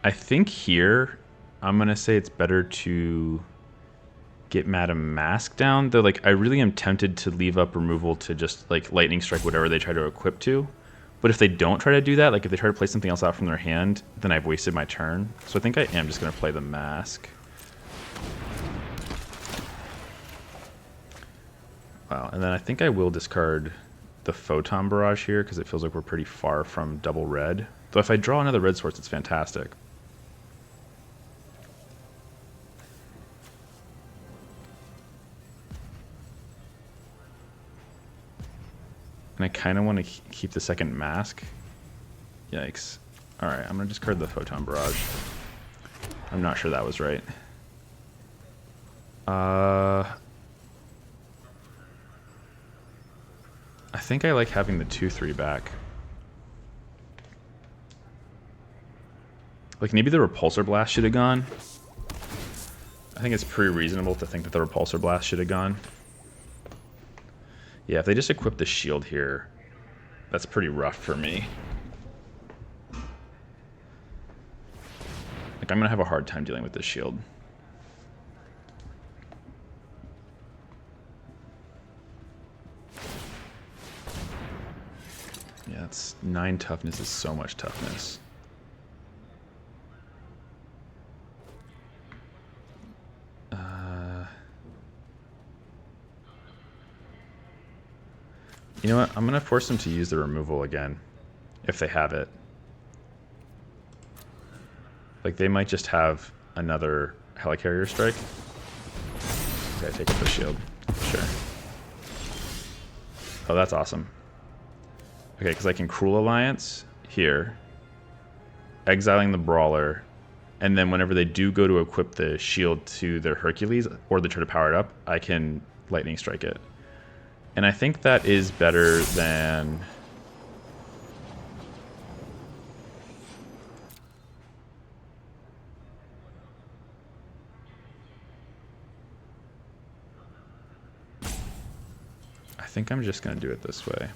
I think here I'm going to say it's better to get Madam Mask down. Though, like, I really am tempted to leave up removal to just, like, Lightning Strike whatever they try to equip to. But if they don't try to do that, like if they try to play something else out from their hand, then I've wasted my turn. So I think I am just going to play the Mask. Wow, and then I think I will discard the Photon Barrage here because it feels like we're pretty far from double red. Though if I draw another red source, it's fantastic. And I kind of want to keep the second Mask. Yikes. Alright, I'm going to discard the Photon Barrage. I'm not sure that was right. I think I like having the 2/3 back. Like, maybe the Repulsor Blast should have gone. I think it's pretty reasonable to think that the Repulsor Blast should have gone. Yeah, if they just equip the shield here, that's pretty rough for me. Like, I'm going to have a hard time dealing with this shield. Yeah, it's 9 toughness is so much toughness. You know what? I'm going to force them to use the removal again, if they have it. Like, they might just have another Helicarrier Strike. Okay, take up the shield. Sure. Oh, that's awesome. Okay, because I can Cruel Alliance here, exiling the Brawler, and then whenever they do go to equip the shield to their Hercules, or they try to power it up, I can Lightning Strike it. And I think that is better than... I think I'm just going to do it this way.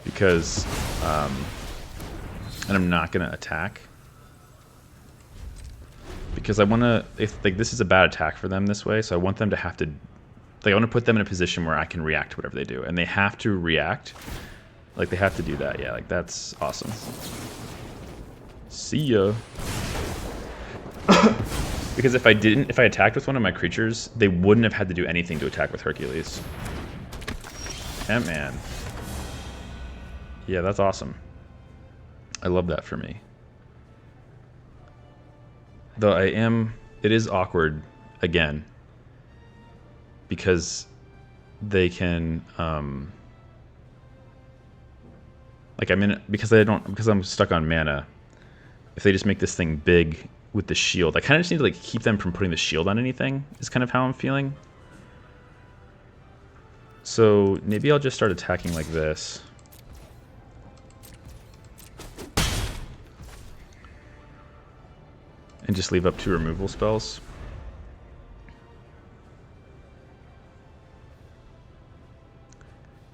Because... and I'm not going to attack. Because I want to... Like, this is a bad attack for them this way, so I want them to have to... Like, I want to put them in a position where I can react to whatever they do. And they have to react. Like, they have to do that. Yeah, like, that's awesome. See ya. Because if I attacked with one of my creatures, they wouldn't have had to do anything to attack with Hercules. Yeah, man. Yeah, that's awesome. I love that for me. Though it is awkward again because they can, because I'm stuck on mana. If they just make this thing big with the shield, I kind of just need to like keep them from putting the shield on anything is kind of how I'm feeling. So maybe I'll just start attacking like this. And just leave up 2 removal spells.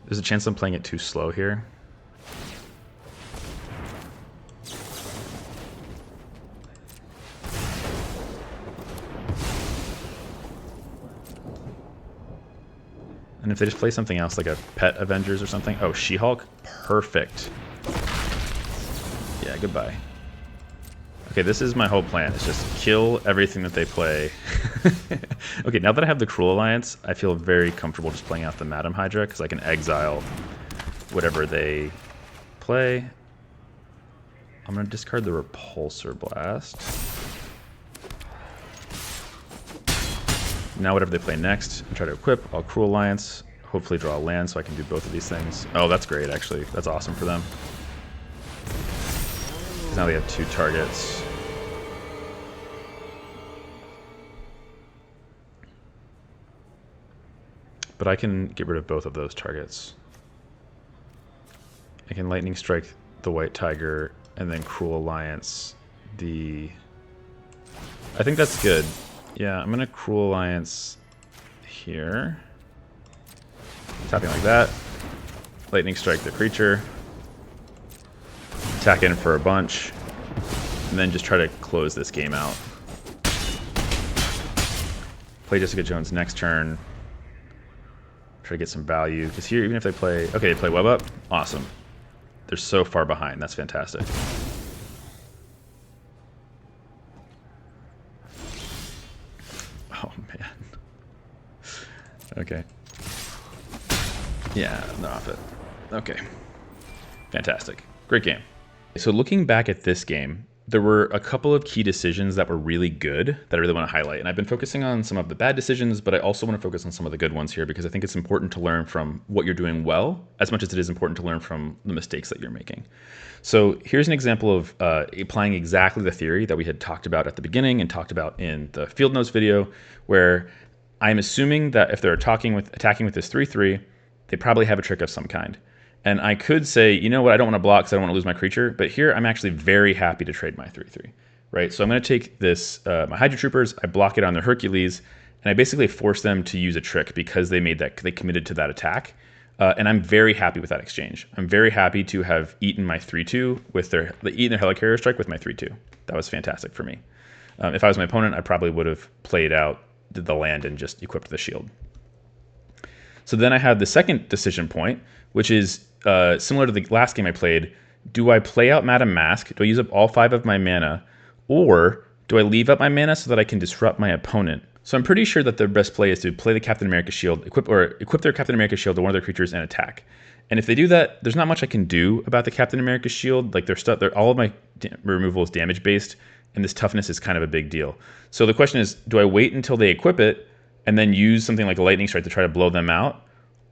There's a chance I'm playing it too slow here. And if they just play something else, like a Pet Avengers or something. Oh, She-Hulk? Perfect. Yeah, goodbye. Okay, this is my whole plan. It's just kill everything that they play. Okay, now that I have the Cruel Alliance, I feel very comfortable just playing out the Madam Hydra, because I can exile whatever they play. I'm going to discard the Repulsor Blast. Now whatever they play next, and try to equip, I'll Cruel Alliance, hopefully draw a land so I can do both of these things. Oh, that's great, actually. That's awesome for them. Now they have 2 targets. But I can get rid of both of those targets. I can Lightning Strike the White Tiger and then Cruel Alliance the... I think that's good. Yeah, I'm gonna Cruel Alliance here. Tapping like that. Lightning Strike the creature. Attack in for a bunch. And then just try to close this game out. Play Jessica Jones next turn. Try to get some value. Because here, even if they play... Okay, they play Web Up. Awesome. They're so far behind. That's fantastic. Oh, man. Okay. Yeah, they're off it. Okay. Fantastic. Great game. So looking back at this game, there were a couple of key decisions that were really good that I really want to highlight. And I've been focusing on some of the bad decisions, but I also want to focus on some of the good ones here because I think it's important to learn from what you're doing well as much as it is important to learn from the mistakes that you're making. So here's an example of applying exactly the theory that we had talked about at the beginning and talked about in the field notes video, where I'm assuming that if they're attacking with this 3/3, they probably have a trick of some kind. And I could say, you know what, I don't want to block because I don't want to lose my creature. But here, I'm actually very happy to trade my 3/3, right? So I'm going to take this, my Hydra Troopers, I block it on their Hercules, and I basically force them to use a trick because they committed to that attack. And I'm very happy with that exchange. I'm very happy to have eaten my 3/2 with eaten their Helicarrier Strike with my 3/2. That was fantastic for me. If I was my opponent, I probably would have played out the land and just equipped the shield. So then I have the second decision point, which is similar to the last game I played. Do I play out Madam Mask? Do I use up all 5 of my mana? Or do I leave up my mana so that I can disrupt my opponent? So I'm pretty sure that the best play is to play the Captain America shield, equip their Captain America shield to one of their creatures and attack. And if they do that, there's not much I can do about the Captain America shield. Like all of my removal is damage based, and this toughness is kind of a big deal. So the question is, do I wait until they equip it and then use something like a Lightning Strike to try to blow them out?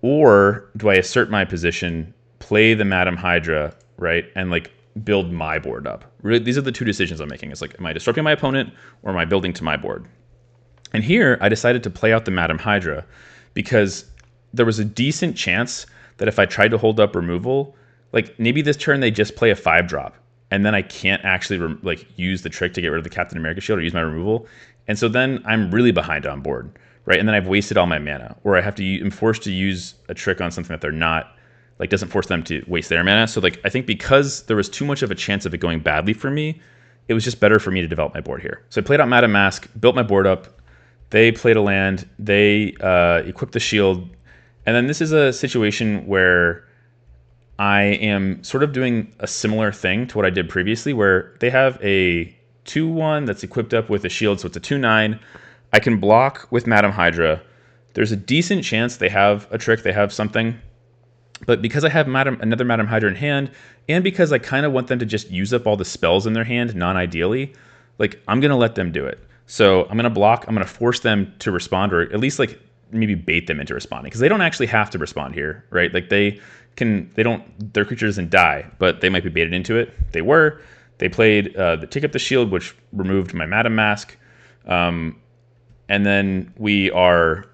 Or do I assert my position, play the Madam Hydra, right, and like build my board up? Really, these are the 2 decisions I'm making. It's like, am I disrupting my opponent or am I building to my board? And here I decided to play out the Madam Hydra because there was a decent chance that if I tried to hold up removal, like maybe this turn they just play a 5-drop and then I can't actually use the trick to get rid of the Captain America shield or use my removal. And so then I'm really behind on board. Right, and then I've wasted all my mana, or I'm forced to use a trick on something that they're not, doesn't force them to waste their mana. So I think because there was too much of a chance of it going badly for me, it was just better for me to develop my board here. So I played out Madam Mask, built my board up, they played a land, they equipped the shield, and then this is a situation where I am sort of doing a similar thing to what I did previously, where they have a 2/1 that's equipped up with a shield, so it's a 2/9. I can block with Madam Hydra. There's a decent chance they have a trick, they have something. But because I have another Madam Hydra in hand, and because I kind of want them to just use up all the spells in their hand, non-ideally, like I'm gonna let them do it. So I'm gonna block. I'm gonna force them to respond, or at least like maybe bait them into responding, because they don't actually have to respond here, right? Like they don't. Their creature doesn't die, but they might be baited into it. They played the Take Up the Shield, which removed my Madam Mask, and then we are.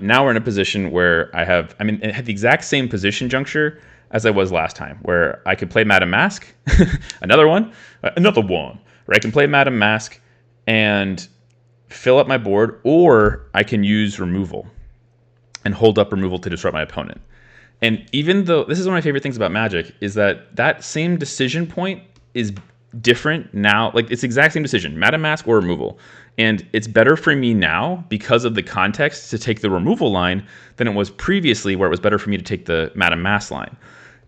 Now we're in a position where it had the exact same position juncture as I was last time, where I could play Madam Mask, another one, where I can play Madam Mask and fill up my board, or I can use removal and hold up removal to disrupt my opponent. And even though this is one of my favorite things about Magic, is that same decision point is different now. Like it's the exact same decision, Madam Mask or removal. And it's better for me now because of the context to take the removal line than it was previously, where it was better for me to take the Madam Mask line.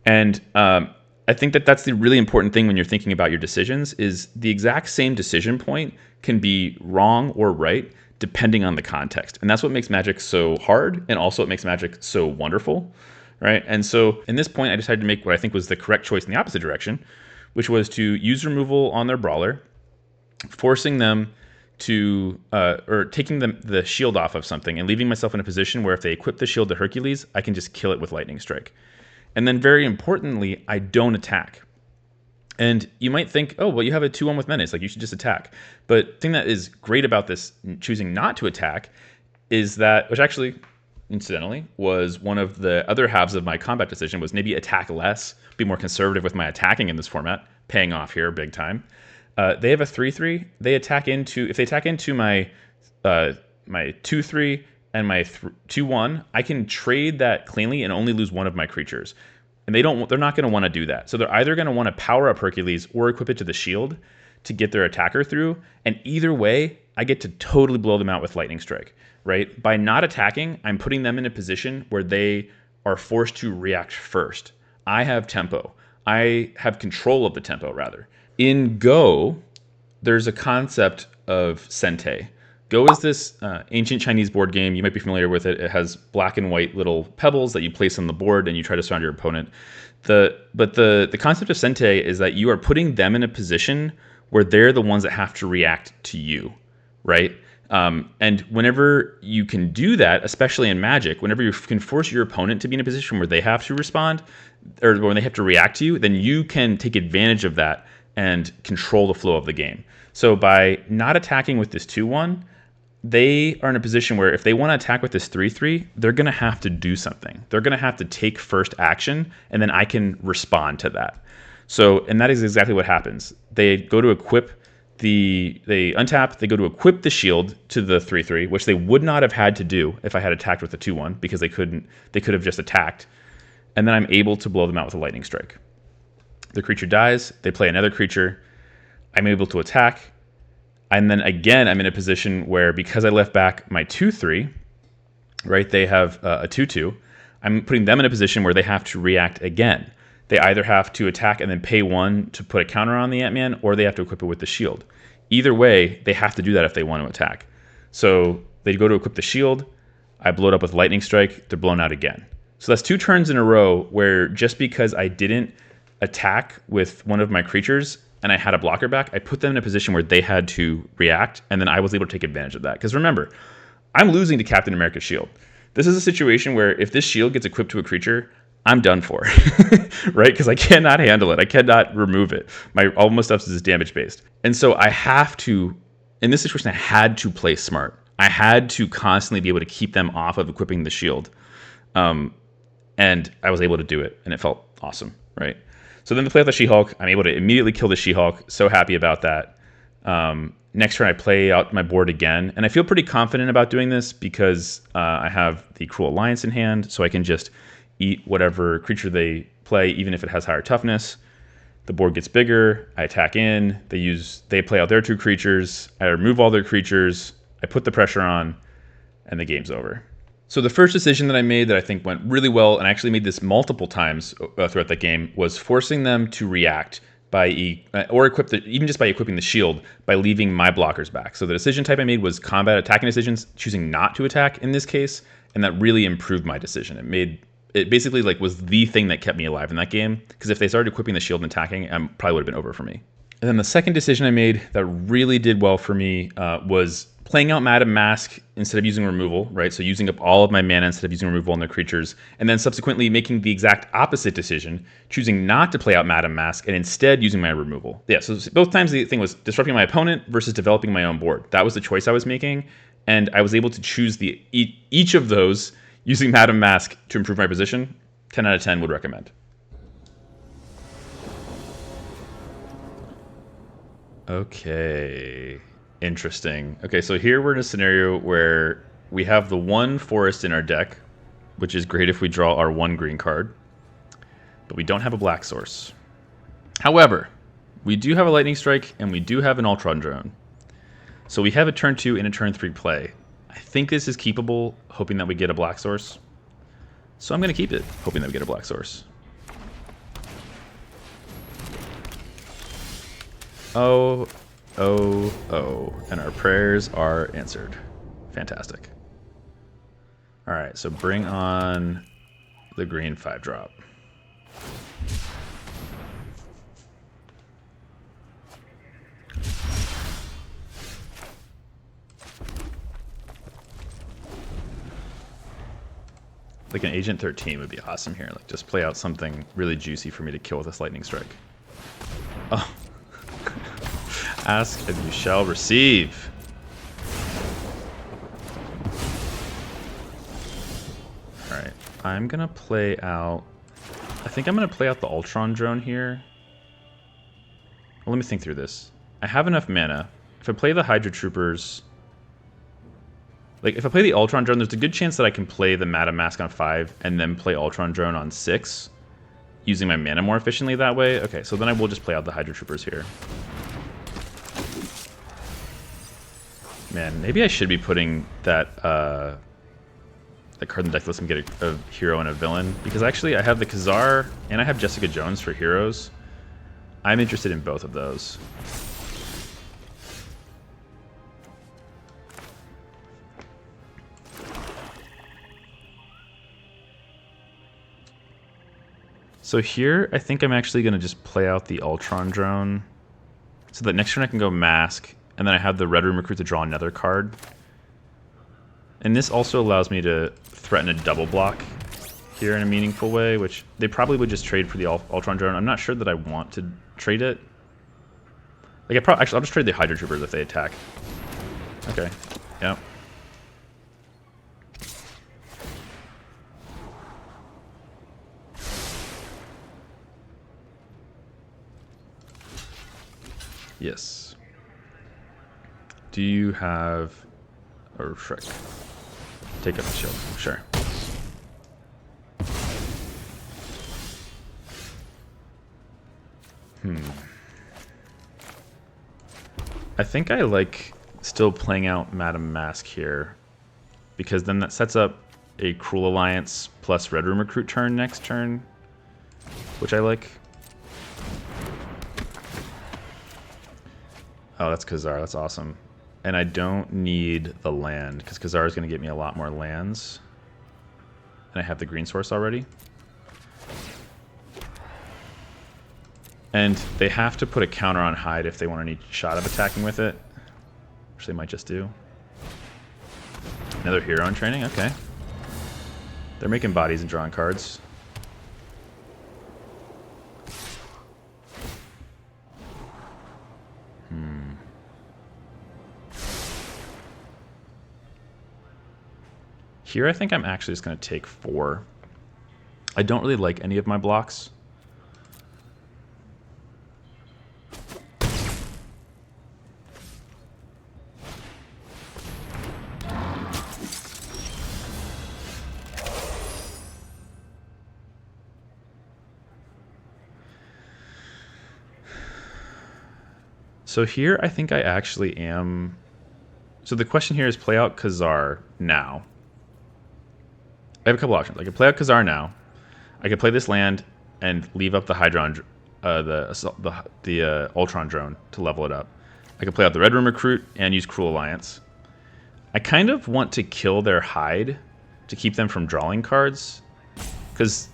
And I think that's the really important thing when you're thinking about your decisions, is the exact same decision point can be wrong or right depending on the context. And that's what makes Magic so hard, and also what makes Magic so wonderful, right? And so in this point, I decided to make what I think was the correct choice in the opposite direction, which was to use removal on their brawler, forcing them to or taking the shield off of something and leaving myself in a position where if they equip the shield to Hercules, I can just kill it with Lightning Strike. And then very importantly, I don't attack. And you might think, oh, well, you have a 2-1 with Menace, like you should just attack. But the thing that is great about this choosing not to attack is that, which actually, incidentally, was one of the other halves of my combat decision, was maybe attack less, be more conservative with my attacking in this format, paying off here big time. They have a 3/3. If they attack into my 2/3 and my 2/1, I can trade that cleanly and only lose one of my creatures. And they're not going to want to do that. So they're either going to want to power up Hercules or equip it to the shield to get their attacker through. And either way, I get to totally blow them out with Lightning Strike, right? By not attacking, I'm putting them in a position where they are forced to react first. I have tempo. I have control of the tempo, rather. In Go, there's a concept of Sente. Go is this ancient Chinese board game. You might be familiar with it. It has black and white little pebbles that you place on the board and you try to surround your opponent. But the concept of Sente is that you are putting them in a position where they're the ones that have to react to you, right? And whenever you can do that, especially in Magic, whenever you can force your opponent to be in a position where they have to respond, or when they have to react to you, then you can take advantage of that and control the flow of the game. So by not attacking with this 2/1, they are in a position where if they want to attack with this 3/3, they're going to have to do something. They're going to have to take first action, and then I can respond to that. So, and that is exactly what happens. They go to equip they untap, they go to equip the shield to the 3/3, which they would not have had to do if I had attacked with the 2/1, because they could have just attacked. And then I'm able to blow them out with a Lightning Strike. The creature dies, they play another creature, I'm able to attack, and then again I'm in a position where, because I left back my 2/3, right, they have a 2/2, I'm putting them in a position where they have to react again. They either have to attack and then pay 1 to put a counter on the Ant-Man, or they have to equip it with the shield. Either way, they have to do that if they want to attack. So they go to equip the shield, I blow it up with Lightning Strike, they're blown out again. So that's 2 turns in a row where, just because I didn't attack with one of my creatures and I had a blocker back, I put them in a position where they had to react, and then I was able to take advantage of that. Because remember, I'm losing to Captain America's shield. This is a situation where if this shield gets equipped to a creature, I'm done for, right? Because I cannot handle it. I cannot remove it. All my stuff is damage based. And so I have to, in this situation, I had to play smart. I had to constantly be able to keep them off of equipping the shield. And I was able to do it, and it felt awesome, right? So then to play out the She-Hulk, I'm able to immediately kill the She-Hulk. So happy about that. Next turn, I play out my board again, and I feel pretty confident about doing this because I have the Cruel Alliance in hand, so I can just eat whatever creature they play, even if it has higher toughness. The board gets bigger, I attack in, they play out their 2 creatures, I remove all their creatures, I put the pressure on, and the game's over. So the first decision that I made that I think went really well, and I actually made this multiple times throughout that game, was forcing them to react or even just by equipping the shield, by leaving my blockers back. So the decision type I made was combat attacking decisions, choosing not to attack in this case, and that really improved my decision. it basically like was the thing that kept me alive in that game. Because if they started equipping the shield and attacking, probably would have been over for me. And then the second decision I made that really did well for me was playing out Madam Mask instead of using removal, right? So using up all of my mana instead of using removal on their creatures, and then subsequently making the exact opposite decision, choosing not to play out Madam Mask and instead using my removal. Yeah, so both times the thing was disrupting my opponent versus developing my own board. That was the choice I was making, and I was able to choose each of those using Madam Mask to improve my position. 10 out of 10 would recommend. Okay, interesting. Okay, so here we're in a scenario where we have the one forest in our deck, which is great if we draw our one green card, but we don't have a black source. However, we do have a lightning strike and we do have an Ultron drone. So we have a turn 2 and a turn 3 play. I think this is keepable, hoping that we get a black source. So I'm going to keep it, hoping that we get a black source. Oh, oh, oh. And our prayers are answered. Fantastic. All right, so bring on the green 5-drop. Like an Agent 13 would be awesome here. Like just play out something really juicy for me to kill with this lightning strike. Oh. Ask and you shall receive. Alright, I'm gonna play out... I think I'm gonna play out the Ultron drone here. Well, let me think through this. I have enough mana. If I play the Hydra Troopers... Like, if I play the Ultron drone, there's a good chance that I can play the Madam Mask on 5 and then play Ultron drone on 6, using my mana more efficiently that way. Okay, so then I will just play out the Hydra Troopers here. Man, maybe I should be putting that card in the deck lets me get a hero and a villain. Because actually, I have the Khazar and I have Jessica Jones for heroes. I'm interested in both of those. So here, I think I'm actually going to just play out the Ultron drone. So that next turn I can go Mask. And then I have the Red Room Recruit to draw another card. And this also allows me to threaten a double block here in a meaningful way, which they probably would just trade for the Ultron drone. I'm not sure that I want to trade it. Like actually, I'll just trade the Hydra Troopers if they attack. Okay, yeah. Yes. Do you have a Shrek? Take up the shield, sure. I think I like still playing out Madam Mask here, because then that sets up a Cruel Alliance plus Red Room Recruit turn next turn, which I like. Oh, that's Khazar, that's awesome. And I don't need the land, because Khazar is going to get me a lot more lands. And I have the green source already. And they have to put a counter on Hyde if they want any shot of attacking with it. Which they might just do. Another hero in training? Okay. They're making bodies and drawing cards. Here, I think I'm actually just going to take 4. I don't really like any of my blocks. So here, I think I actually am... So the question here is play out Khazar now. I have a couple options. I could play out Khazar now. I could play this land and leave up the Hydron, the Ultron drone to level it up. I could play out the Red Room Recruit and use Cruel Alliance. I kind of want to kill their Hyde to keep them from drawing cards. Because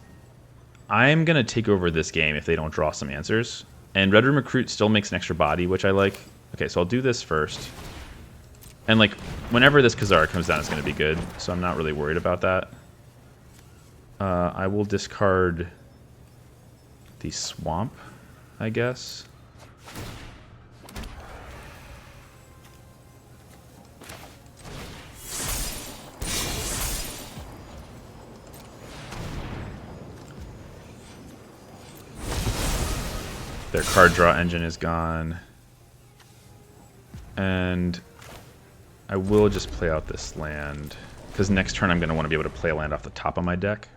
I'm going to take over this game if they don't draw some answers. And Red Room Recruit still makes an extra body, which I like. Okay, so I'll do this first. And like, whenever this Khazar comes down, it's going to be good. So I'm not really worried about that. I will discard the Swamp, I guess. Their card draw engine is gone. And I will just play out this land, because next turn I'm going to want to be able to play a land off the top of my deck.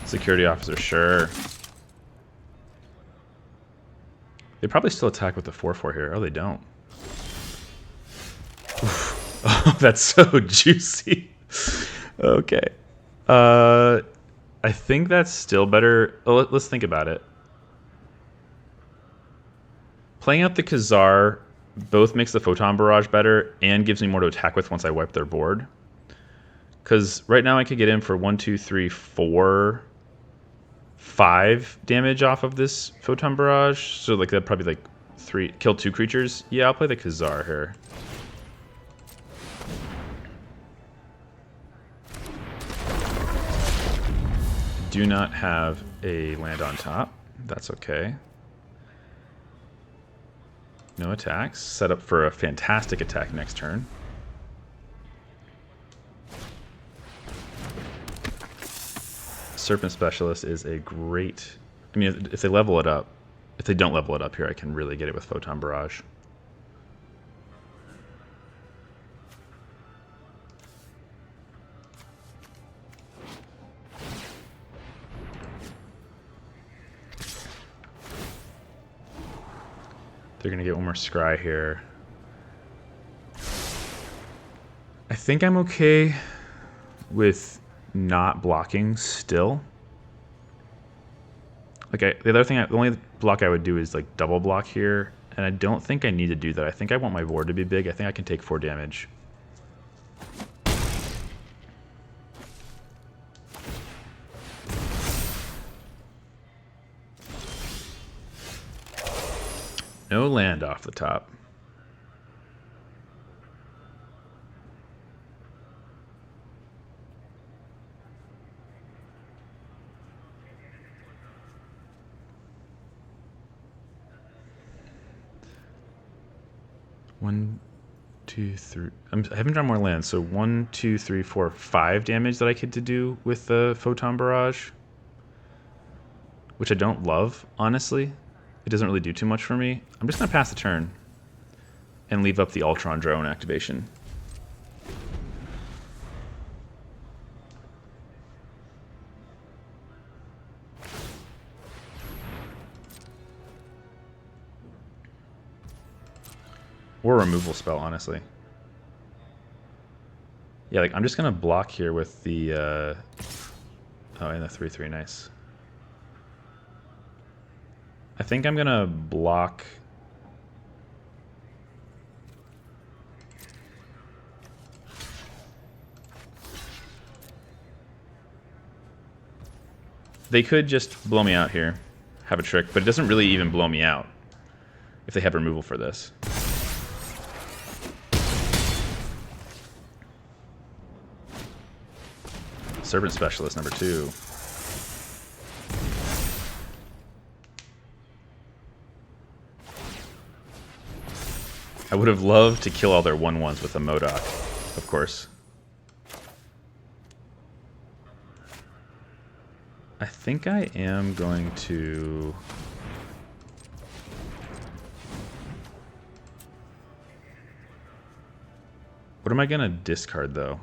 Security officer, sure. They probably still attack with the 4/4 here. Oh, they don't. Oof. Oh, that's so juicy. Okay. I think that's still better. Oh, let's think about it. Playing out the Khazar both makes the Photon Barrage better and gives me more to attack with once I wipe their board. Because right now I could get in for 1, 2, 3, 4, 5 damage off of this Photon Barrage. So like that'd probably like kill 2 creatures. Yeah, I'll play the Khazar here. Do not have a land on top. That's okay. No attacks. Set up for a fantastic attack next turn. Serpent Specialist is a great... I mean, if they level it up, if they don't level it up here, I can really get it with Photon Barrage. They're going to get one more Scry here. I think I'm okay with not blocking still. Like the only block I would do is like double block here, and I don't think I need to do that. I think I want my board to be big. I think I can take 4 damage. No land off the top. One, 2, 3. I haven't drawn more lands, so 1, 2, 3, 4, 5 damage that I get to do with the Photon Barrage, which I don't love, honestly. It doesn't really do too much for me. I'm just going to pass the turn and leave up the Ultron Drone activation. Or a removal spell, honestly. Yeah, like I'm just going to block here with the... oh, and the 3/3, nice. I think I'm gonna block. They could just blow me out here, have a trick, but it doesn't really even blow me out if they have removal for this. Serpent Specialist number 2. I would have loved to kill all their 1/1s with a MODOK, of course. I think I am going to... What am I going to discard, though?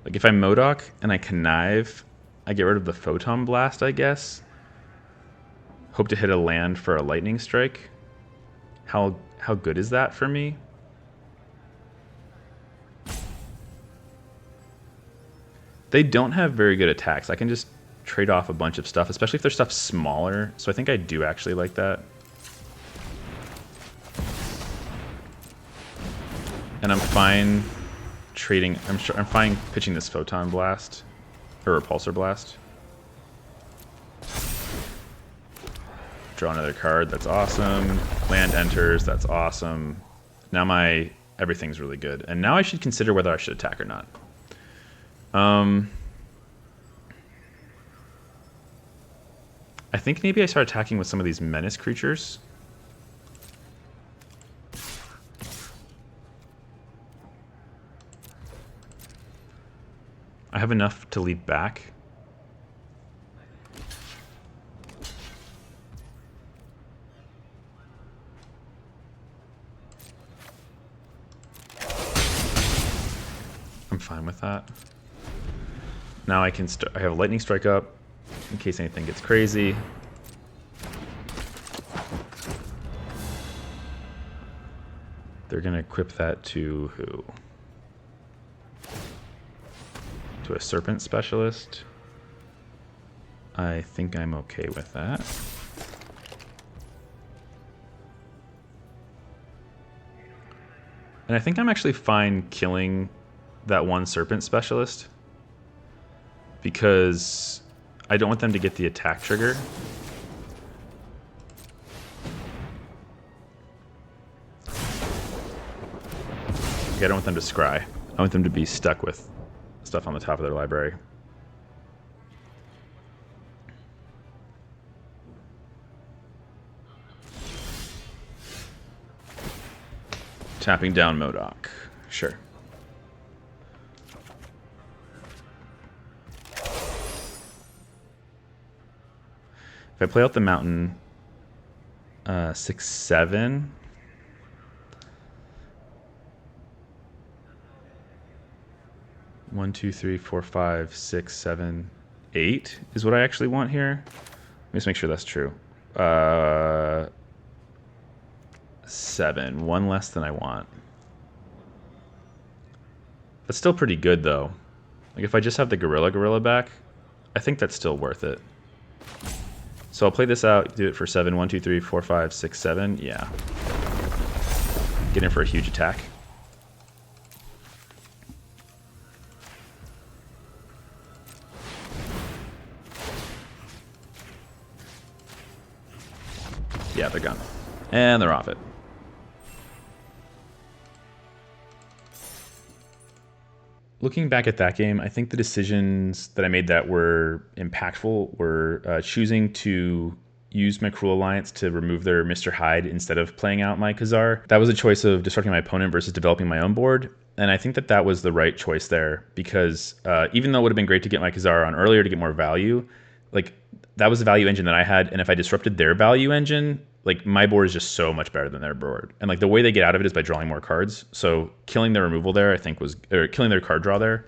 Like, if I MODOK and I Connive, I get rid of the Photon Blast, I guess. Hope to hit a land for a Lightning Strike. How good is that for me? They don't have very good attacks. I can just trade off a bunch of stuff, especially if their stuff's smaller. So I think I do actually like that. And I'm fine trading. I'm fine pitching this photon blast or repulsor blast. Draw another card. That's awesome. Land enters. That's awesome. Now my everything's really good, and now I should consider whether I should attack or not. I think maybe I start attacking with some of these menace creatures. I have enough to leave back. I'm fine with that. Now I can I have a lightning strike up in case anything gets crazy. They're gonna equip that to who? To a serpent specialist. I think I'm okay with that. And I think I'm actually fine killing that one serpent specialist because I don't want them to get the attack trigger. I don't want them to scry. I want them to be stuck with stuff on the top of their library. Tapping down MODOK. Sure. If I play out the mountain, 6/7. One, two, three, four, 5, 6, 7, 8 is what I actually want here. Let me just make sure that's true. 7, one less than I want. That's still pretty good though. Like if I just have the gorilla back, I think that's still worth it. So I'll play this out, do it for 7, 1, 2, 3, 4, 5, 6, 7. Yeah. Get in for a huge attack. Yeah, they're gone. And they're off it. Looking back at that game, I think the decisions that I made that were impactful were choosing to use my Cruel Alliance to remove their Mr. Hyde instead of playing out my Khazar. That was a choice of disrupting my opponent versus developing my own board. And I think that that was the right choice there because even though it would have been great to get my Khazar on earlier to get more value, like that was the value engine that I had. And if I disrupted their value engine, like my board is just so much better than their board. And like the way they get out of it is by drawing more cards. So killing their removal there, I think was, or killing their card draw there,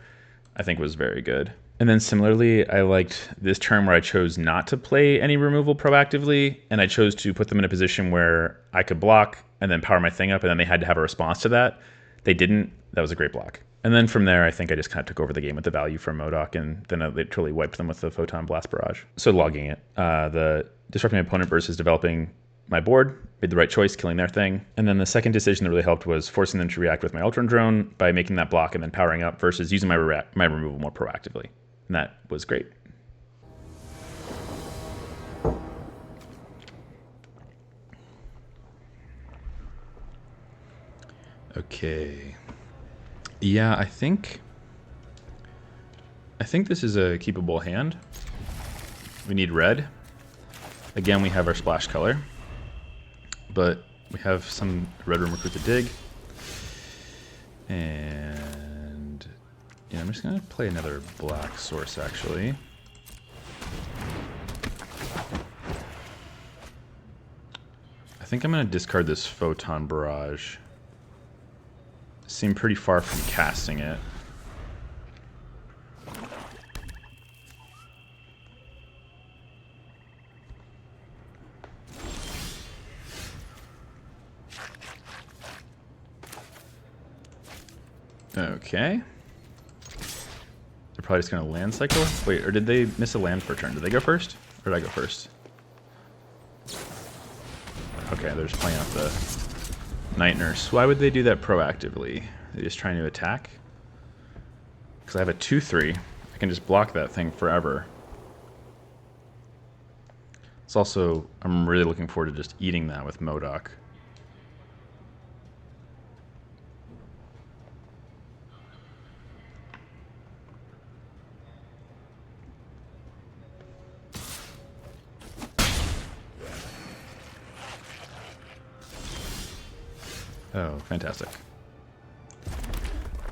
I think was very good. And then similarly, I liked this turn where I chose not to play any removal proactively. And I chose to put them in a position where I could block and then power my thing up. And then they had to have a response to that. They didn't. That was a great block. And then from there, I think I just kind of took over the game with the value from MODOK, and then I literally wiped them with the Photon Blast Barrage. So logging it, the disrupting my opponent versus developing my board, made the right choice, killing their thing. And then the second decision that really helped was forcing them to react with my Ultron Drone by making that block and then powering up versus using my removal more proactively. And that was great. Okay. Yeah, I think this is a keepable hand. We need red. Again, we have our splash color, but we have some red room recruit the dig. And yeah, I'm just gonna play another black source actually. I think I'm gonna discard this Photon Barrage. Seem pretty far from casting it. Okay. They're probably just gonna land cycle. Wait, or did they miss a land per turn? Did they go first? Or did I go first? Okay, they're just playing off the Night Nurse. Why would they do that proactively? They're just trying to attack? because I have a 2/3. I can just block that thing forever. It's also, I'm really looking forward to just eating that with MODOK. Oh, fantastic.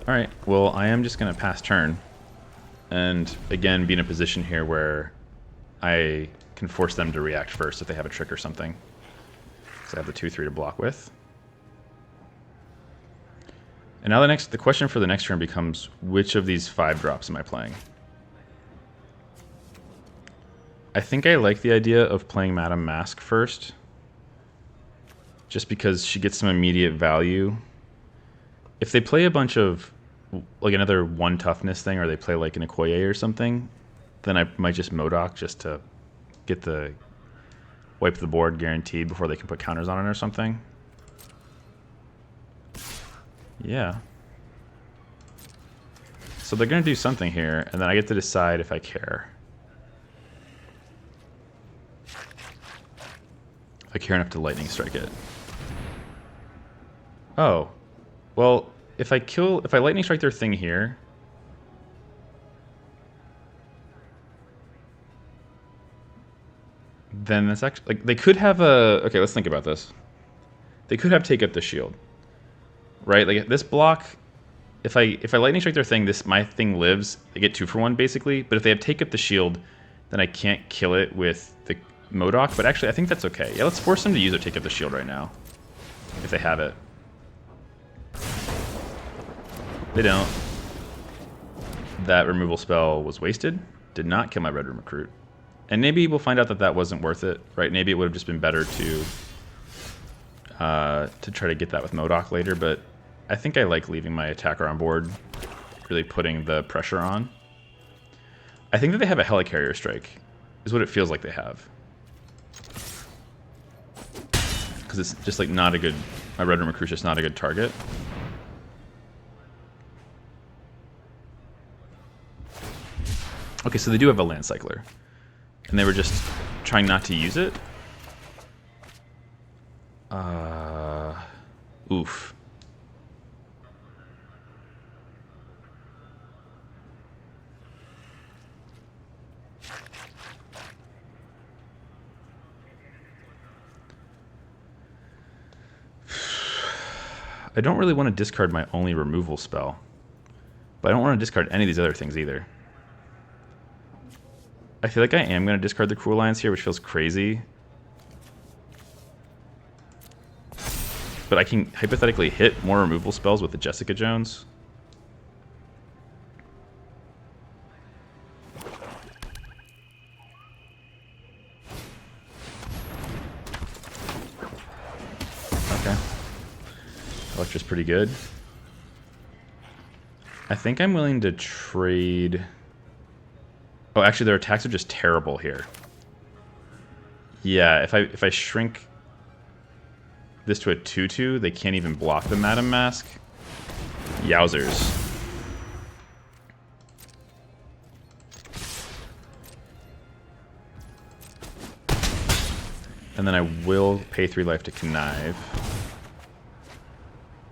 Alright, well, I am just going to pass turn. And again, be in a position here where I can force them to react first if they have a trick or something. Because I have the 2/3 to block with. And now the question for the next turn becomes, which of these 5 drops am I playing? I think I like the idea of playing Madame Mask first. Just because she gets some immediate value. If they play a bunch of, like another 1 toughness thing, or they play like an Okoye or something, then I might just MODOK just to get the wipe the board guaranteed before they can put counters on it or something. Yeah. So they're going to do something here, and then I get to decide if I care. If I care enough to lightning strike it. Oh, well, if I lightning strike their thing here, then that's actually, like, they could have a, okay, let's think about this. They could have take up the shield, right? Like this block, if I lightning strike their thing, my thing lives. They get 2 for 1 basically. But if they have take up the shield, then I can't kill it with the MODOK. But actually, I think that's okay. Yeah, let's force them to use their take up the shield right now, if they have it. They don't. That removal spell was wasted. Did not kill my Red Room Recruit. And maybe we'll find out that that wasn't worth it, right? Maybe it would have just been better to try to get that with MODOK later, but I think I like leaving my attacker on board, really putting the pressure on. I think that they have a Helicarrier Strike, is what it feels like they have. Because it's just like not a good, my Red Room Recruit's just not a good target. Okay, so they do have a Land Cycler. And they were just trying not to use it? Oof. I don't really want to discard my only removal spell. But I don't want to discard any of these other things either. I feel like I am going to discard the Cruel Alliance here, which feels crazy. But I can hypothetically hit more removal spells with the Jessica Jones. Okay. Electra's pretty good. I think I'm willing to trade... Oh, actually, their attacks are just terrible here. Yeah, if I shrink this to a 2/2, they can't even block the Madame Mask. Yowzers. And then I will pay 3 life to connive.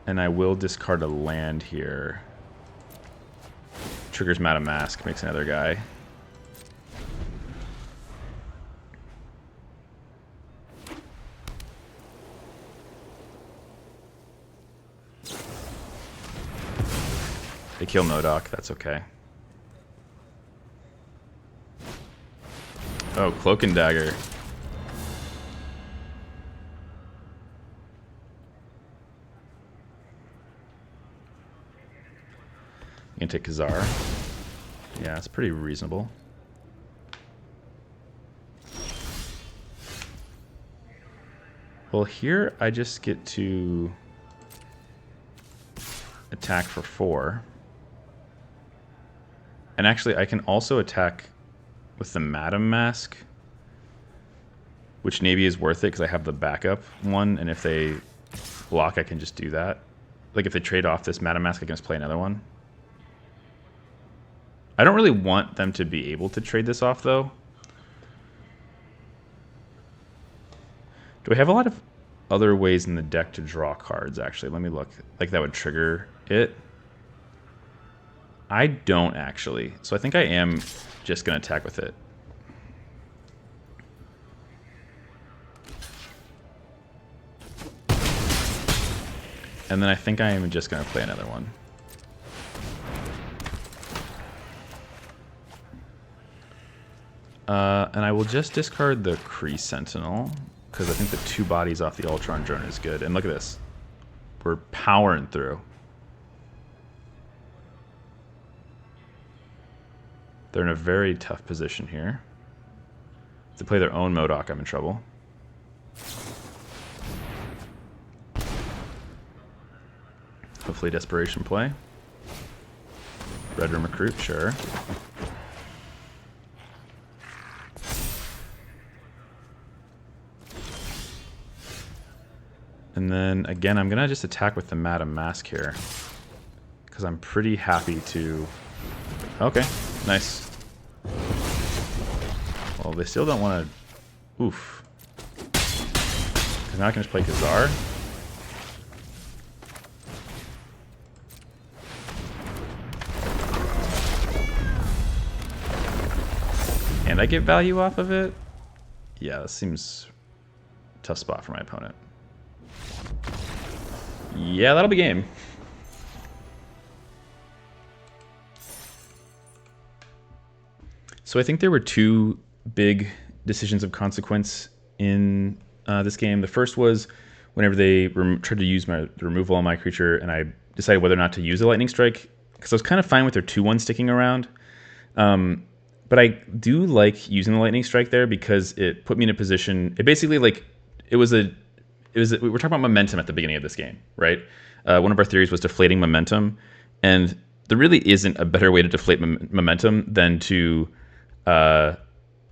And I will discard a land here. Triggers Madame Mask, makes another guy. They kill MODOK, that's okay. Oh, Cloak and Dagger. You can take Khazar. Yeah, it's pretty reasonable. Well, here I just get to attack for 4. And actually, I can also attack with the Madame Mask, which maybe is worth it because I have the backup one, and if they block, I can just do that. Like if they trade off this Madame Mask, I can just play another one. I don't really want them to be able to trade this off, though. Do we have a lot of other ways in the deck to draw cards, actually? Let me look. Like, that would trigger it. I don't, actually. So I think I am just going to attack with it. And then I think I am just going to play another one. And I will just discard the Kree Sentinel, because I think the 2 bodies off the Ultron drone is good. And look at this. We're powering through. They're in a very tough position here. If they play their own MODOK, I'm in trouble. Hopefully desperation play. Red Room Recruit, sure. And then, again, I'm going to just attack with the Madam Mask here. Because I'm pretty happy to... Okay, nice. Well, they still don't want to... Oof. Because now I can just play Khazar. And I get value off of it? Yeah, this seems a tough spot for my opponent. Yeah, that'll be game. So I think there were 2 big decisions of consequence in this game. The first was whenever they tried to use the removal on my creature, and I decided whether or not to use a Lightning Strike, because I was kind of fine with their 2/1 sticking around. But I do like using the Lightning Strike there because it put me in a position. It basically, like, we were talking about momentum at the beginning of this game, right? One of our theories was deflating momentum, and there really isn't a better way to deflate momentum than to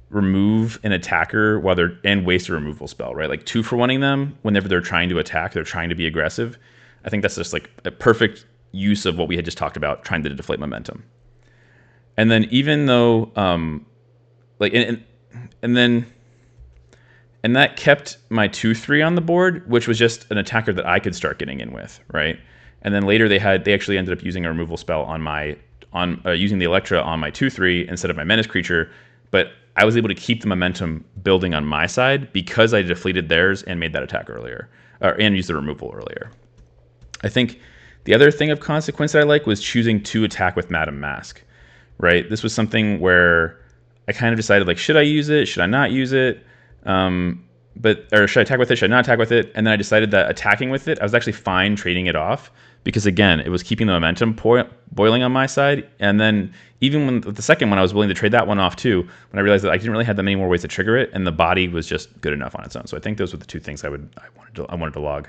remove an attacker and waste a removal spell, right? Like 2-for-1ing them whenever they're trying to attack, they're trying to be aggressive. I think that's just like a perfect use of what we had just talked about, trying to deflate momentum. And then even though, and that kept my 2/3 on the board, which was just an attacker that I could start getting in with, right? And then later they actually ended up using a removal spell using the Electra on my 2/3 instead of my Menace creature, but I was able to keep the momentum building on my side because I defleated theirs and made that attack earlier, and used the removal earlier. I think the other thing of consequence that I like was choosing to attack with Madam Mask, right? This was something where I kind of decided, like, should I use it? Should I not use it? Or should I attack with it? Should I not attack with it? And then I decided that attacking with it, I was actually fine trading it off because, again, it was keeping the momentum boiling on my side. And then even with the second one, I was willing to trade that one off too when I realized that I didn't really have that many more ways to trigger it, and the body was just good enough on its own. So I think those were the 2 things I wanted to log: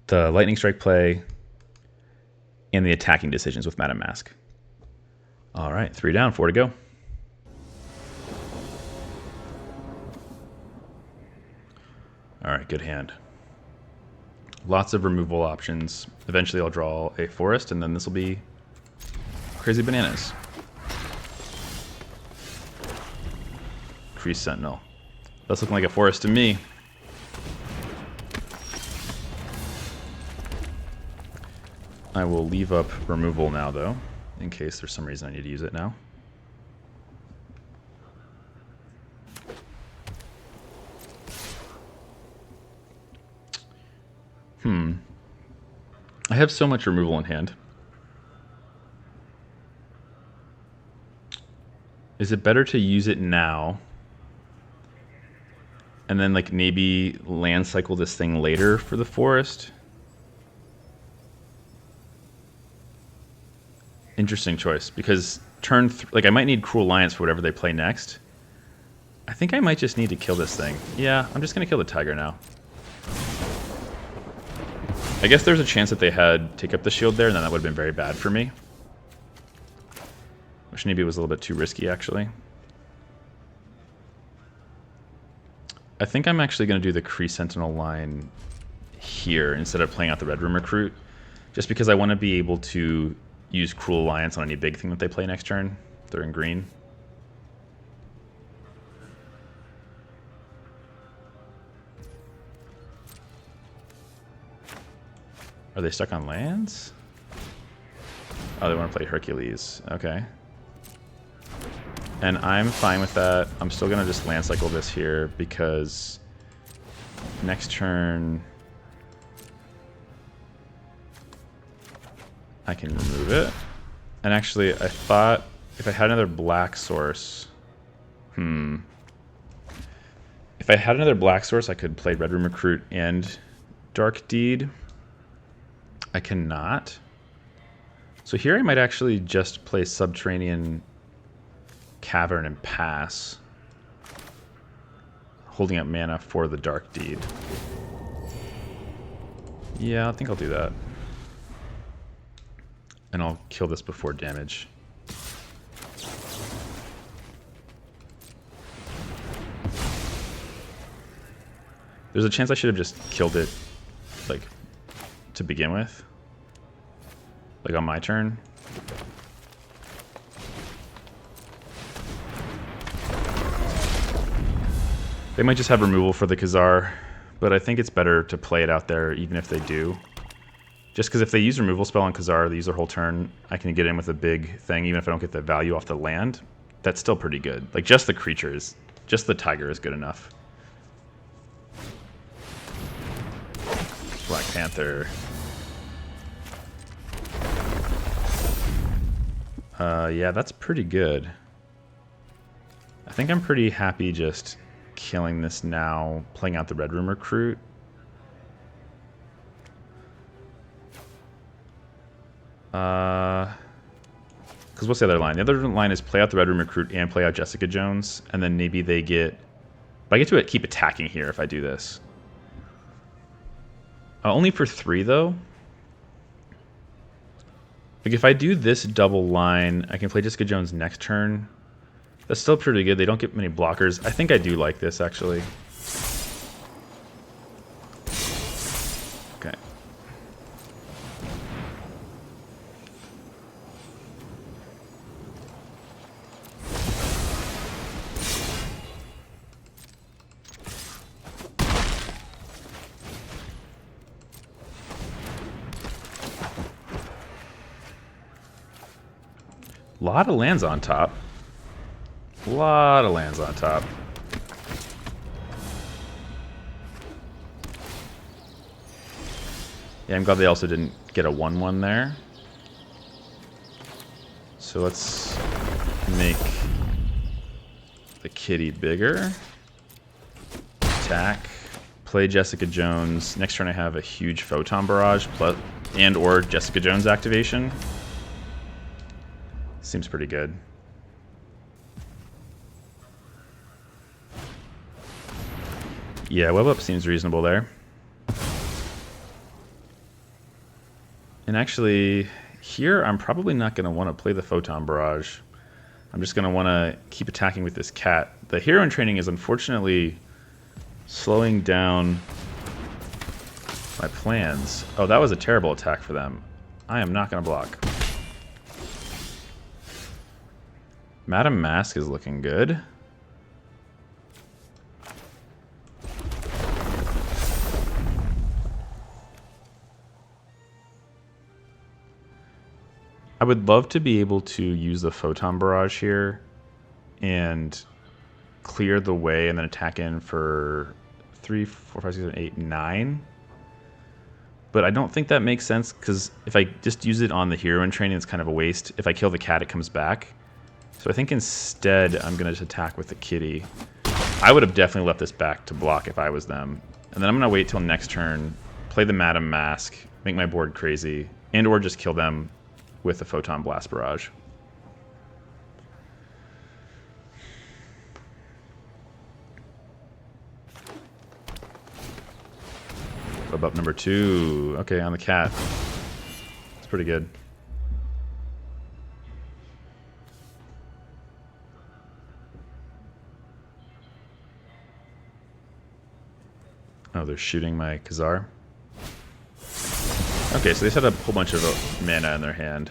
the Lightning Strike play and the attacking decisions with Madam Mask. All right, 3 down, 4 to go. All right, good hand. Lots of removal options. Eventually I'll draw a forest, and then this will be crazy bananas. Kree Sentinel. That's looking like a forest to me. I will leave up removal now, though, in case there's some reason I need to use it now. I have so much removal in hand. Is it better to use it now and then, like, maybe land cycle this thing later for the forest? Interesting choice, because I might need Cruel Alliance for whatever they play next. I think I might just need to kill this thing. Yeah, I'm just gonna kill the tiger now. I guess there's a chance that they had take up the shield there, and then that would have been very bad for me. Which maybe was a little bit too risky, actually. I think I'm actually going to do the Kree Sentinel line here instead of playing out the Red Room Recruit, just because I want to be able to use Cruel Alliance on any big thing that they play next turn. If they're in green. Are they stuck on lands? Oh, they want to play Hercules. Okay. And I'm fine with that. I'm still going to just land cycle this here because next turn I can remove it. And actually, I thought if I had another black source... If I had another black source, I could play Red Room Recruit and Dark Deed. I cannot. So here I might actually just play Subterranean Cavern and pass, holding up mana for the Dark Deed. Yeah, I think I'll do that. And I'll kill this before damage. There's a chance I should have just killed it, like, to begin with. Like on my turn. They might just have removal for the Khazar, but I think it's better to play it out there even if they do. Just because if they use removal spell on Khazar, they use their whole turn, I can get in with a big thing even if I don't get the value off the land. That's still pretty good. Like just the creatures, just the tiger is good enough. Black Panther. Yeah, that's pretty good. I think I'm pretty happy just killing this now, playing out the Red Room Recruit. Because what's the other line? The other line is play out the Red Room Recruit and play out Jessica Jones, and then maybe they get... But I get to keep attacking here if I do this. Only for 3, though. Like, if I do this double line, I can play Jessica Jones next turn. That's still pretty good. They don't get many blockers. I think I do like this, actually. Okay. A lot of lands on top. A lot of lands on top. Yeah, I'm glad they also didn't get a 1/1 there. So let's make the kitty bigger. Attack. Play Jessica Jones. Next turn I have a huge Photon Barrage and or Jessica Jones activation. Seems pretty good. Yeah, Web Up seems reasonable there. And actually, here I'm probably not going to want to play the Photon Barrage. I'm just going to want to keep attacking with this cat. The hero in training is unfortunately slowing down my plans. Oh, that was a terrible attack for them. I am not going to block. Madam Mask is looking good. I would love to be able to use the Photon Barrage here and clear the way and then attack in for 3, 4, 5, 6, 7, 8, 9. But I don't think that makes sense because if I just use it on the hero in training, it's kind of a waste. If I kill the cat, it comes back. So I think instead I'm going to just attack with the kitty. I would have definitely left this back to block if I was them. And then I'm going to wait till next turn, play the Madam Mask, make my board crazy, and or just kill them with the Photon Blast Barrage. Web Up number 2. Okay, on the cat. It's pretty good. Oh, they're shooting my Khazar. Okay, so they set up a whole bunch of mana in their hand.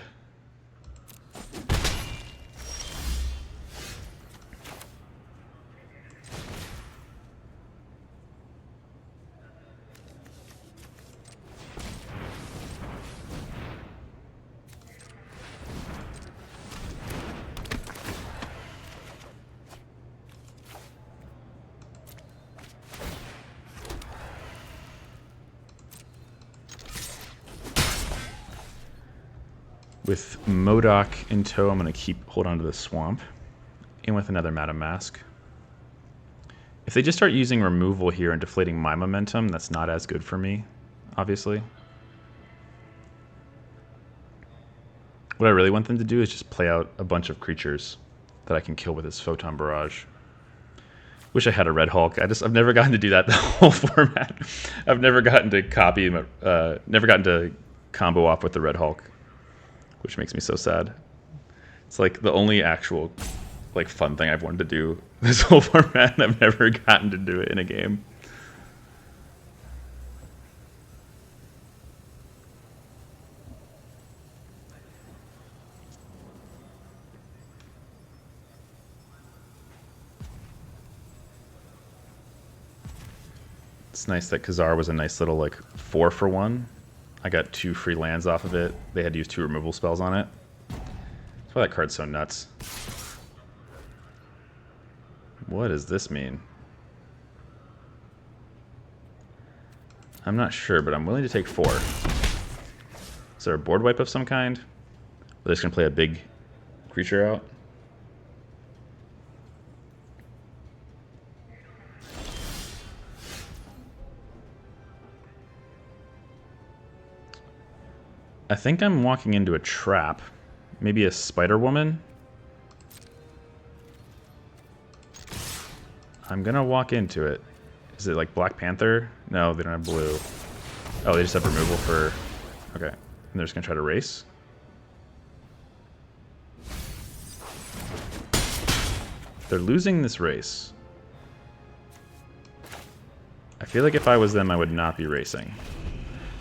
With Modoc in tow, I'm going to hold on to the swamp. And with another Madam Mask. If they just start using removal here and deflating my momentum, that's not as good for me, obviously. What I really want them to do is just play out a bunch of creatures that I can kill with this Photon Barrage. Wish I had a Red Hulk. I've never gotten to do that the whole format. I've never gotten to never gotten to combo off with the Red Hulk, which makes me so sad. It's like the only actual fun thing I've wanted to do this whole format, and I've never gotten to do it in a game. It's nice that Khazar was a nice little 4-for-1. I got 2 free lands off of it. They had to use 2 removal spells on it. That's why that card's so nuts. What does this mean? I'm not sure, but I'm willing to take 4. Is there a board wipe of some kind? They're just going to play a big creature out? I think I'm walking into a trap. Maybe a Spider Woman? I'm gonna walk into it. Is it like Black Panther? No, they don't have blue. Oh, they just have removal for... Okay. And they're just gonna try to race? They're losing this race. I feel like if I was them, I would not be racing.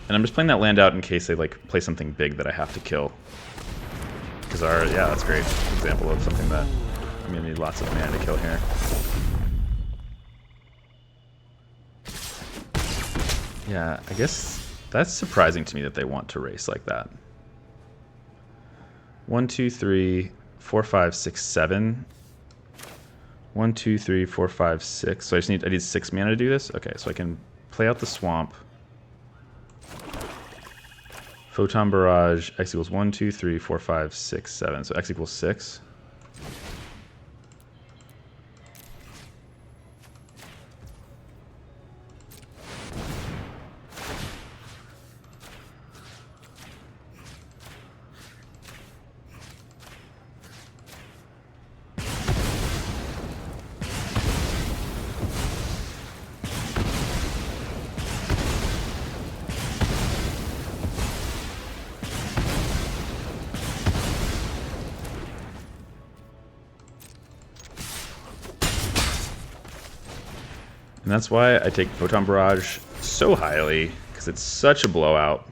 And I'm just playing that land out in case they play something big that I have to kill. Khazar, yeah, that's a great example of something that I'm gonna need lots of mana to kill here. Yeah, I guess that's surprising to me that they want to race like that. 1, 2, 3, 4, 5, 6, 7. 1, 2, 3, 4, 5, 6. So I need 6 mana to do this? Okay, so I can play out the swamp. Photon Barrage, X equals 1, 2, 3, 4, 5, 6, 7. So X equals 6. And that's why I take Photon Barrage so highly, because it's such a blowout.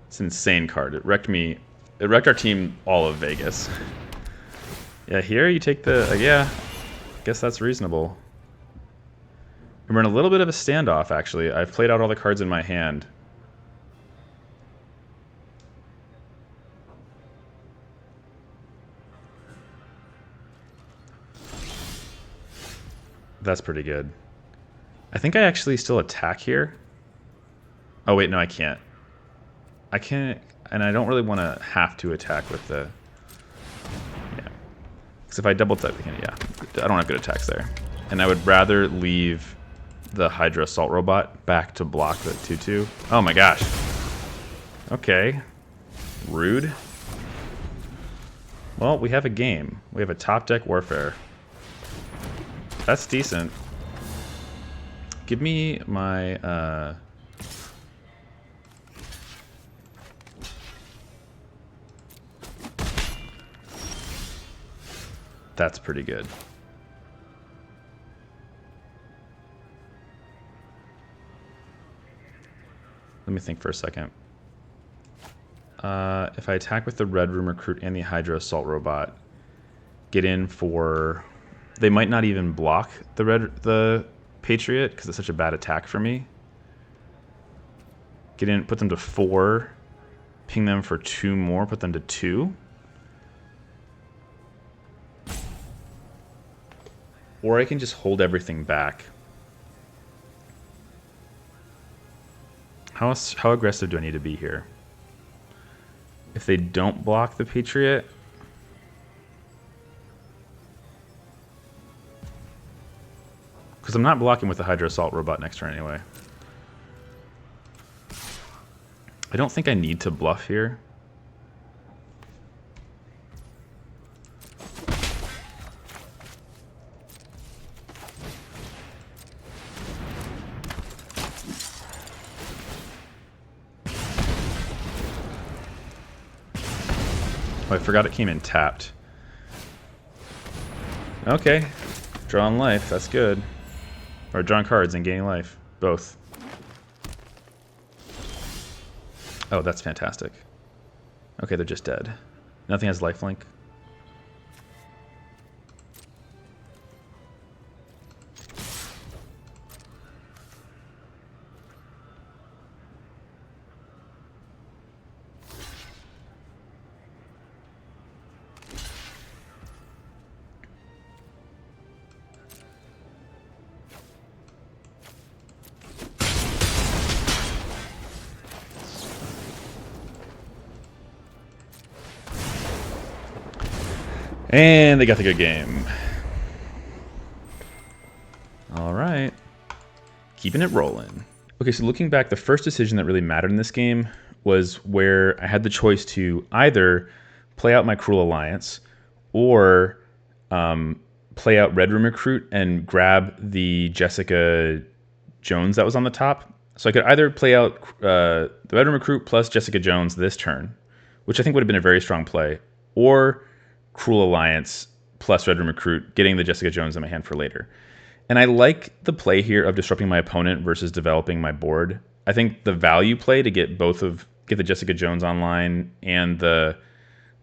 It's an insane card. It wrecked me. It wrecked our team all of Vegas. Yeah, here you take the... yeah, I guess that's reasonable. And we're in a little bit of a standoff, actually. I've played out all the cards in my hand. That's pretty good. I think I actually still attack here. Oh wait, no, I can't. I can't, and I don't really want to have to attack with the... Yeah. Because if I double tap, yeah, I don't have good attacks there. And I would rather leave the Hydra Assault Robot back to block the 2/2. Oh my gosh. Okay. Rude. Well, we have a game. We have a top deck warfare. That's decent. Give me my, That's pretty good. Let me think for a second. If I attack with the Red Room Recruit and the Hydra Assault Robot, get in for... They might not even block the Patriot because it's such a bad attack for me. Get in, put them to 4, ping them for 2 more, put them to 2. Or I can just hold everything back. How aggressive do I need to be here? if they don't block the Patriot. Because I'm not blocking with the Hydro Assault Robot next turn anyway. I don't think I need to bluff here. Oh, I forgot it came in tapped. Okay, drawing life, that's good. Or drawing cards and gaining life, both. Oh, that's fantastic. Okay, they're just dead. Nothing has lifelink. And they got the good game. All right. Keeping it rolling. Okay, so looking back, the first decision that really mattered in this game was where I had the choice to either play out my Cruel Alliance or play out Red Room Recruit and grab the Jessica Jones that was on the top. So I could either play out the Red Room Recruit plus Jessica Jones this turn, which I think would have been a very strong play, or Cruel Alliance plus Red Room Recruit, getting the Jessica Jones in my hand for later. And I like the play here of disrupting my opponent versus developing my board. I think the value play to get get the Jessica Jones online and the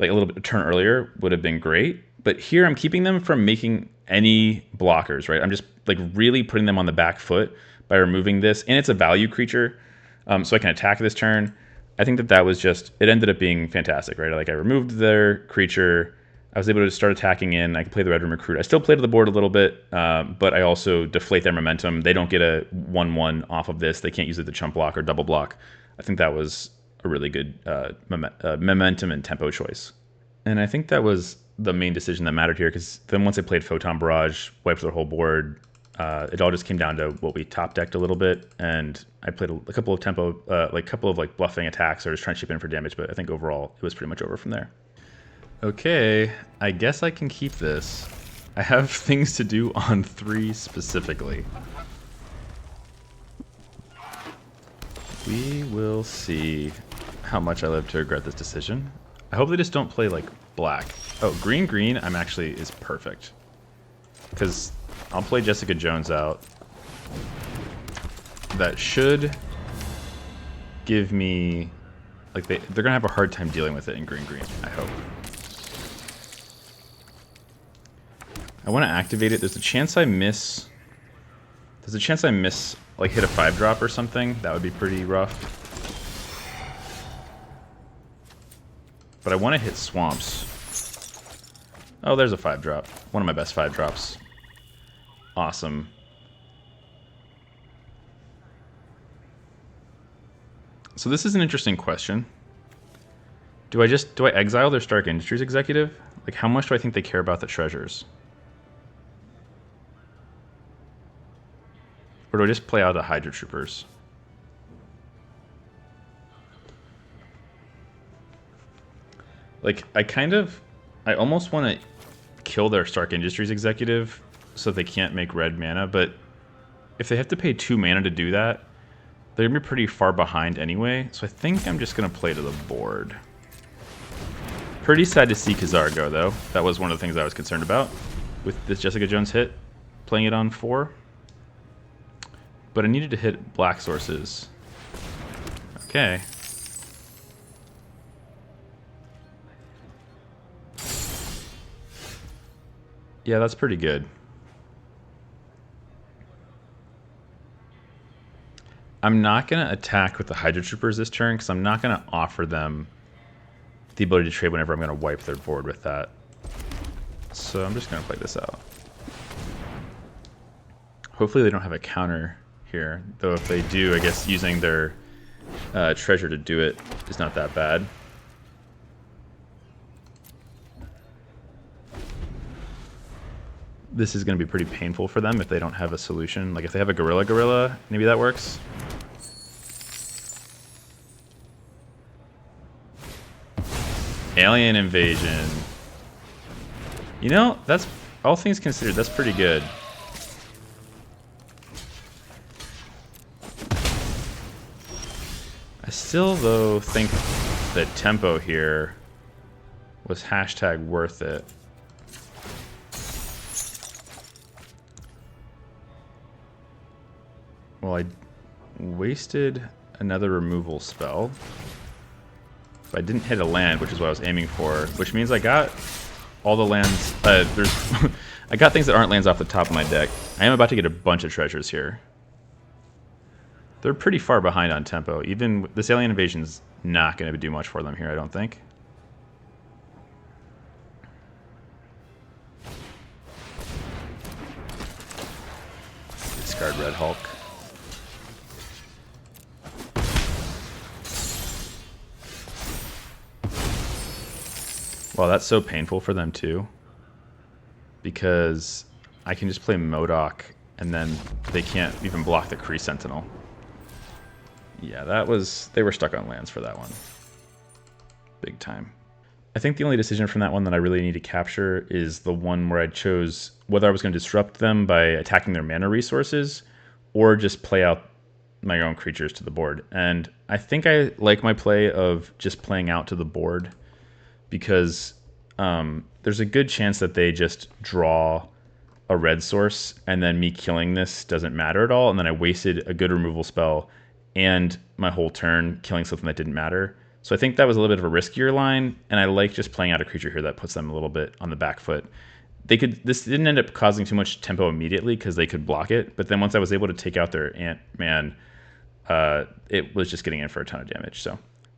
a little bit turn earlier would have been great. But here I'm keeping them from making any blockers, right? I'm just really putting them on the back foot by removing this, and it's a value creature, so I can attack this turn. I think that was just, it ended up being fantastic, right? I removed their creature. I was able to start attacking in. I could play the Red Room Recruit. I still play to the board a little bit, but I also deflate their momentum. They don't get a 1/1 off of this. They can't use it to chump block or double block. I think that was a really good momentum and tempo choice. And I think that was the main decision that mattered here, because then once I played Photon Barrage, wiped their whole board, it all just came down to what we top decked a little bit, and I played a couple of tempo, bluffing attacks or just trying to chip in for damage, but I think overall it was pretty much over from there. Okay, I guess I can keep this. I have things to do on 3 specifically. We will see how much I live to regret this decision. I hope they just don't play black. Oh, green is perfect. Because I'll play Jessica Jones out. That should give me, they're gonna have a hard time dealing with it in green, I hope. I want to activate it. There's a chance I miss, hit a 5-drop or something. That would be pretty rough. But I want to hit swamps. Oh, there's a 5-drop. One of my best 5-drops. Awesome. So this is an interesting question. Do I exile their Stark Industries executive? How much do I think they care about the treasures? Or do I just play out the Hydra Troopers? I almost want to kill their Stark Industries executive so they can't make red mana, but if they have to pay 2 mana to do that, they're going to be pretty far behind anyway, so I think I'm just going to play to the board. Pretty sad to see Khazar go, though. That was one of the things I was concerned about with this Jessica Jones hit, playing it on 4. But I needed to hit black sources. Okay. Yeah, that's pretty good. I'm not going to attack with the Hydra Troopers this turn, because I'm not going to offer them the ability to trade whenever I'm going to wipe their board with that. So I'm just going to play this out. Hopefully they don't have a counter here, though if they do, I guess using their treasure to do it is not that bad. this is going to be pretty painful for them if they don't have a solution. Like if they have a gorilla, maybe that works. Alien invasion. You know, that's, all things considered, that's pretty good. I still, though, think that tempo here was hashtag worth it. Well, I wasted another removal spell. But I didn't hit a land, which is what I was aiming for, which means I got all the lands. I got things that aren't lands off the top of my deck. I am about to get a bunch of treasures here. They're pretty far behind on tempo. Even this alien invasion's not going to do much for them here, I don't think. Discard Red Hulk. Well, that's so painful for them too, because I can just play MODOK and then they can't even block the Kree Sentinel. Yeah, that was, they were stuck on lands for that one. Big time. I think the only decision from that one that I really need to capture is the one where I chose whether I was going to disrupt them by attacking their mana resources or just play out my own creatures to the board. And I think I like my play of just playing out to the board, because there's a good chance that they just draw a red source and then me killing this doesn't matter at all, and then I wasted a good removal spell and my whole turn killing something that didn't matter. So I think that was a little bit of a riskier line, and I like just playing out a creature here that puts them a little bit on the back foot. This didn't end up causing too much tempo immediately because they could block it, but then once I was able to take out their Ant-Man, it was just getting in for a ton of damage.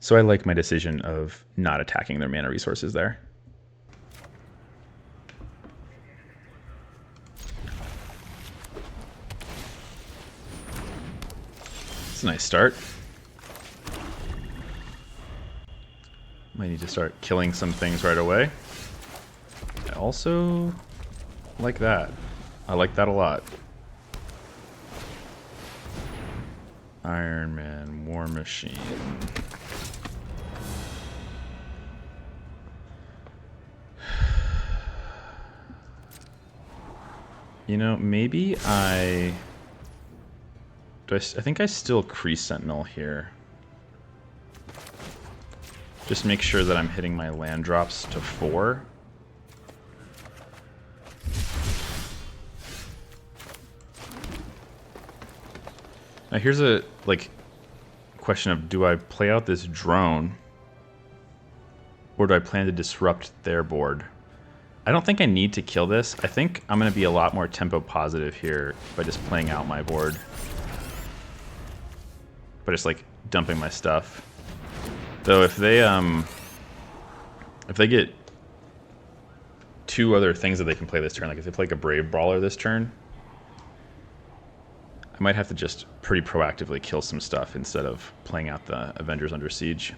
So I like my decision of not attacking their mana resources there. It's a nice start. Might need to start killing some things right away. I also like that. I like that a lot. Iron Man, War Machine. You know, maybe I think I still Kree Sentinel here. Just make sure that I'm hitting my land drops to 4. Now here's a question of, do I play out this drone or do I plan to disrupt their board? I don't think I need to kill this. I think I'm going to be a lot more tempo positive here by just playing out my board. By just dumping my stuff. Though if they get 2 other things that they can play this turn, like if they play a Brave Brawler this turn, I might have to just pretty proactively kill some stuff instead of playing out the Avengers Under Siege.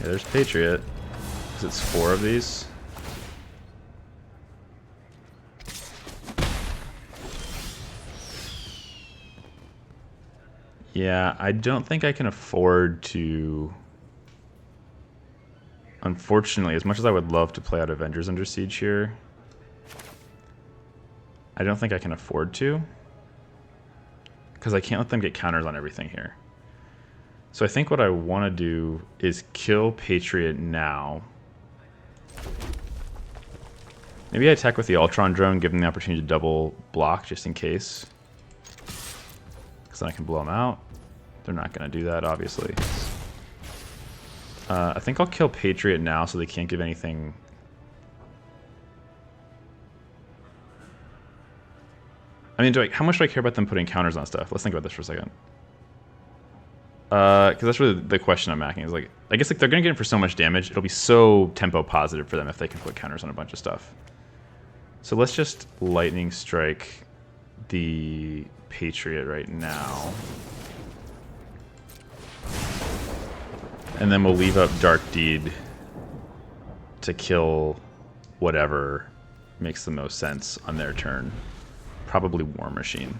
Yeah, there's Patriot, because it's 4 of these. Yeah, I don't think I can afford to... Unfortunately, as much as I would love to play out Avengers Under Siege here, I don't think I can afford to, because I can't let them get counters on everything here. So I think what I want to do is kill Patriot now. Maybe I attack with the Ultron drone, give them the opportunity to double block just in case, because then I can blow them out. They're not going to do that, obviously. I think I'll kill Patriot now so they can't give anything. I mean, how much do I care about them putting counters on stuff? Let's think about this for a second. Because that's really the question I'm asking. Is I guess they're going to get in for so much damage. It'll be so tempo positive for them if they can put counters on a bunch of stuff. So let's just lightning strike the Patriot right now. And then we'll leave up Dark Deed to kill whatever makes the most sense on their turn. Probably War Machine.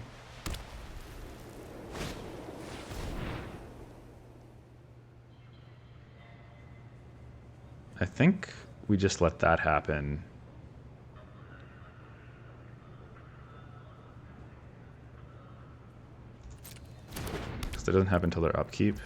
I think we just let that happen. Because that doesn't happen until their upkeep.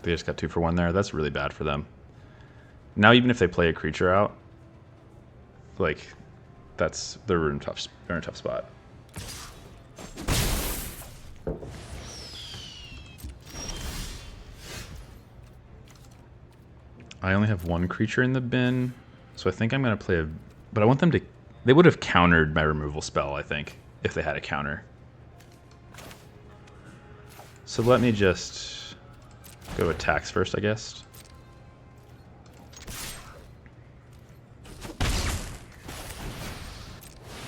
They just got 2 for 1 there. That's really bad for them. Now even if they play a creature out, like, they're in a tough spot. I only have 1 creature in the bin, so I think I'm gonna play a. But I want them to. They would have countered my removal spell, I think, if they had a counter. So let me just go to attacks first, I guess.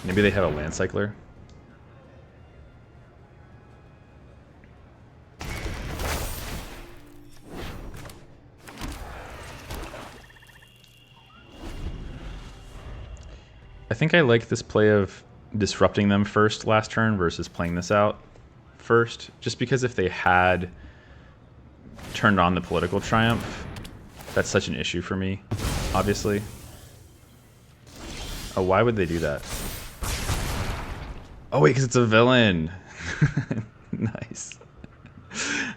Maybe they have a land cycler. I think I like this play of disrupting them first last turn versus playing this out first, just because if they had turned on the political triumph, that's such an issue for me, obviously. Oh, why would they do that? Oh wait, because it's a villain. Nice.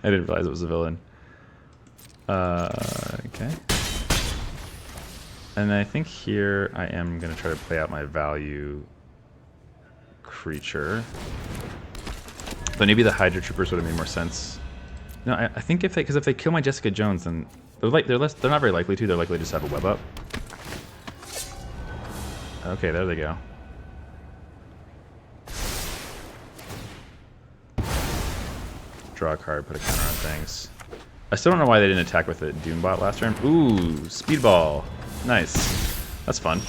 I didn't realize it was a villain. Okay. And I think here I am going to try to play out my value creature. But maybe the Hydra Troopers would have made more sense. No, I think if they kill my Jessica Jones, then they're not very likely to. They're likely to just have a web up. Okay, there they go. Draw a card, put a counter on things. I still don't know why they didn't attack with a Doombot last turn. Ooh, Speedball. Nice. That's fun.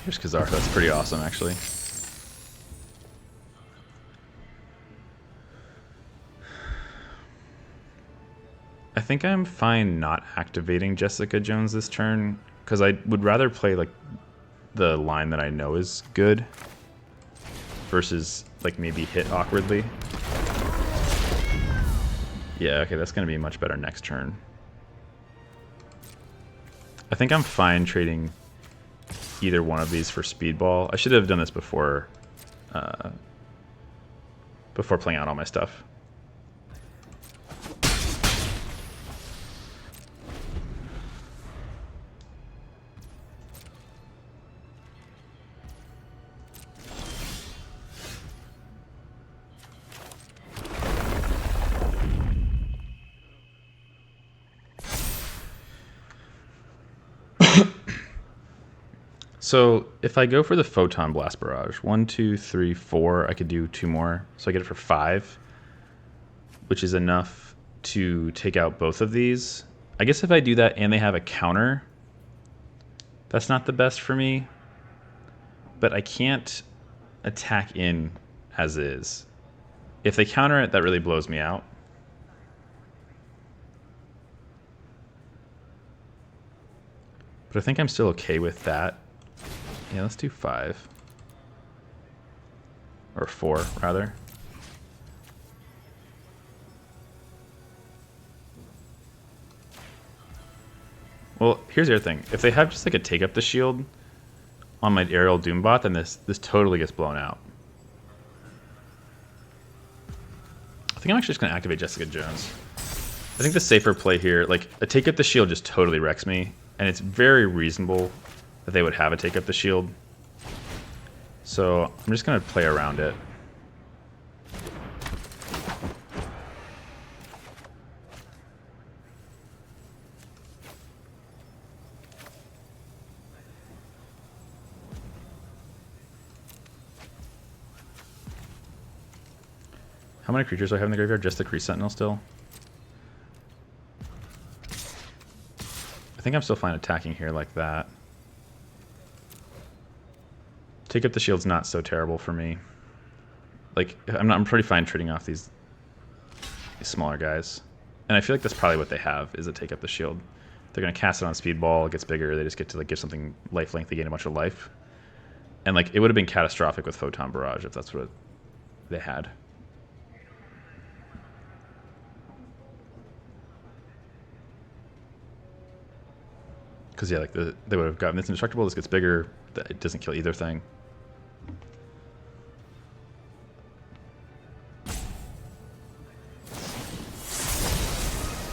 Here's Khazar. That's pretty awesome, actually. I think I'm fine not activating Jessica Jones this turn, because I would rather play like the line that I know is good versus like maybe hit awkwardly. Yeah, okay, that's going to be much better next turn. I think I'm fine trading either one of these for Speedball. I should have done this before playing out all my stuff. So if I go for the Photon Blast Barrage, 1, 2, 3, 4, I could do 2 more. So I get it for 5, which is enough to take out both of these. I guess if I do that and they have a counter, that's not the best for me. But I can't attack in as is. If they counter it, that really blows me out. But I think I'm still okay with that. Yeah, let's do 5. Or 4, rather. Well, here's the other thing. If they have just like a take up the shield on my aerial Doombot, then this totally gets blown out. I think I'm actually just going to activate Jessica Jones. I think the safer play here, like a take up the shield just totally wrecks me, and it's very reasonable that they would have a take up the shield. So I'm just going to play around it. How many creatures do I have in the graveyard? Just the Kree Sentinel still? I think I'm still fine attacking here like that. Take up the shield's not so terrible for me. Like, I'm pretty fine trading off these smaller guys. And I feel like that's probably what they have, is a take up the shield. They're going to cast it on speedball, it gets bigger, they just get to like give something lifelink, they gain a bunch of life. And like, it would have been catastrophic with Photon Barrage if that's what they had. Because yeah, like they would have gotten this indestructible, this gets bigger, it doesn't kill either thing.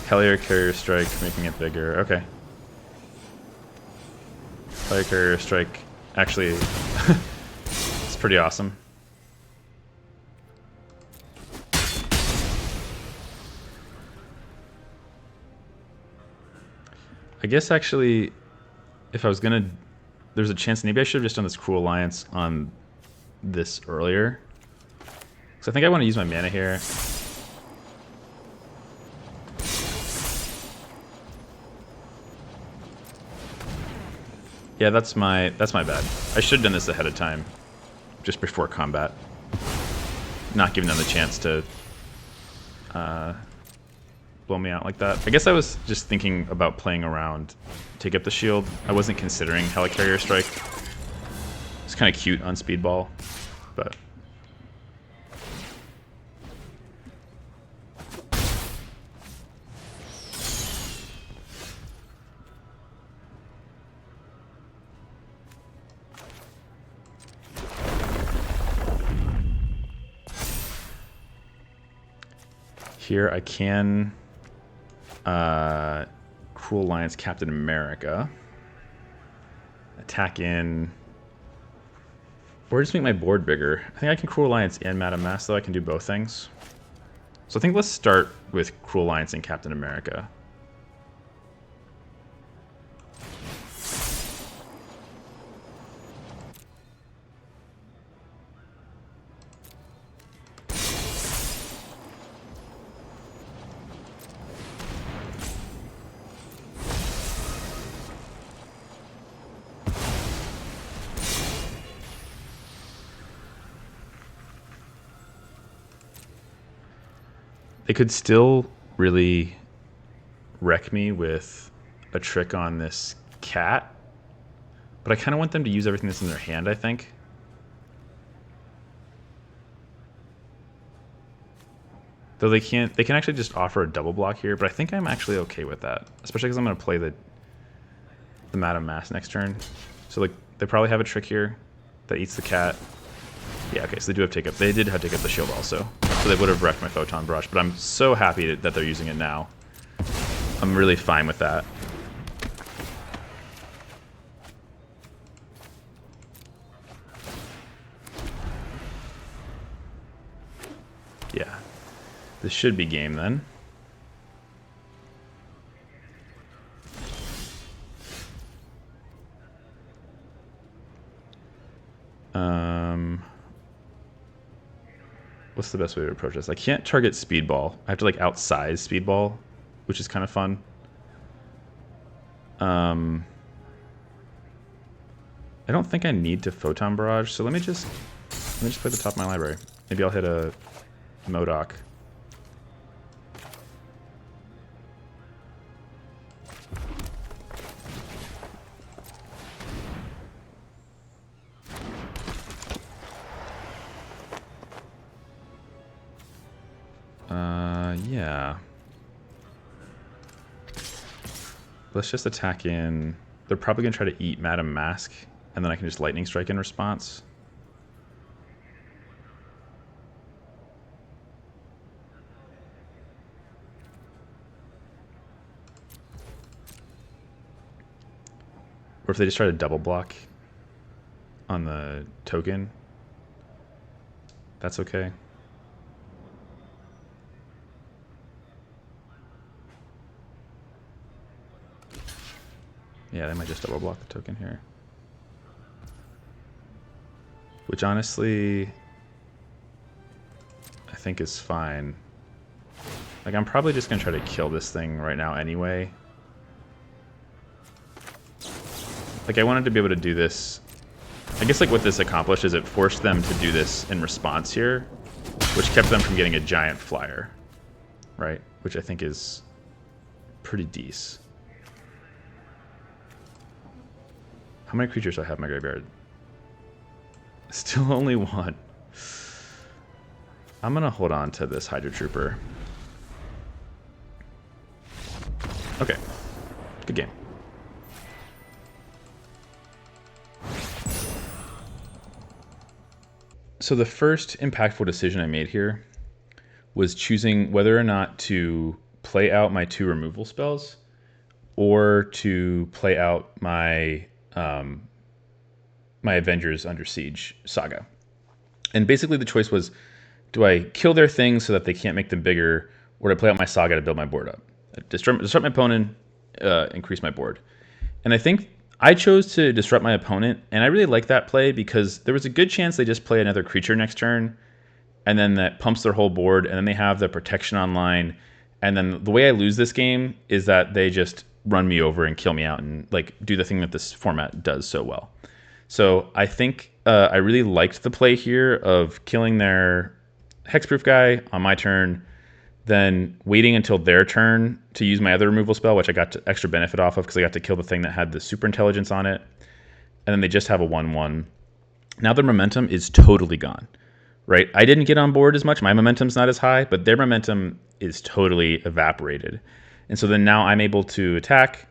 Hellier Carrier Strike, making it bigger. Okay. Hellier Carrier Strike, actually, it's pretty awesome. I guess actually, if I was gonna, there's a chance maybe I should have just done this Cruel Alliance on this earlier. So I think I want to use my mana here. Yeah, that's my bad. I should have done this ahead of time, just before combat. Not giving them the chance to blow me out like that. I guess I was just thinking about playing around, take up the shield. I wasn't considering Helicarrier Strike. It's kind of cute on Speedball, but... Here I can Cruel Alliance Captain America. Attack in. Or just make my board bigger. I think I can Cruel Alliance and Madame Mask, though. I can do both things. So I think let's start with Cruel Alliance and Captain America. They could still really wreck me with a trick on this cat, but I kind of want them to use everything that's in their hand, I think. Though they can actually just offer a double block here, but I think I'm actually okay with that, especially because I'm going to play the Madame Mask next turn. So like they probably have a trick here that eats the cat. Yeah, okay, so they do have take up. They did have take up the shield also. So they would have wrecked my Photon Brush, but I'm so happy that they're using it now. I'm really fine with that. Yeah. This should be game then. What's the best way to approach this? I can't target Speedball. I have to like outsize Speedball, which is kind of fun. I don't think I need to Photon Barrage, so let me just play the top of my library. Maybe I'll hit a MODOK. Yeah. Let's just attack in. They're probably going to try to eat Madame Mask, and then I can just Lightning Strike in response. Or if they just try to double block on the token, that's okay. Yeah, they might just double block the token here. Which honestly, I think is fine. Like, I'm probably just going to try to kill this thing right now anyway. Like I wanted to be able to do this. I guess like what this accomplished is it forced them to do this in response here, which kept them from getting a giant flyer, right? Which I think is pretty decent. How many creatures do I have in my graveyard? Still only one. I'm gonna hold on to this Hydra Trooper. Okay, good game. So the first impactful decision I made here was choosing whether or not to play out my 2 removal spells or to play out my my Avengers Under Siege saga. And basically the choice was, do I kill their things so that they can't make them bigger, or do I play out my saga to build my board up? Disrupt my opponent, increase my board. And I think I chose to disrupt my opponent, and I really like that play because there was a good chance they just play another creature next turn, and then that pumps their whole board, and then they have the protection online. And then the way I lose this game is that they just run me over and kill me out and like do the thing that this format does so well. So I think I really liked the play here of killing their hexproof guy on my turn, then waiting until their turn to use my other removal spell, which I got extra benefit off of because I got to kill the thing that had the super intelligence on it. And then they just have a 1/1. Now their momentum is totally gone, right? I didn't get on board as much. My momentum's not as high, but their momentum is totally evaporated. And so then now I'm able to attack,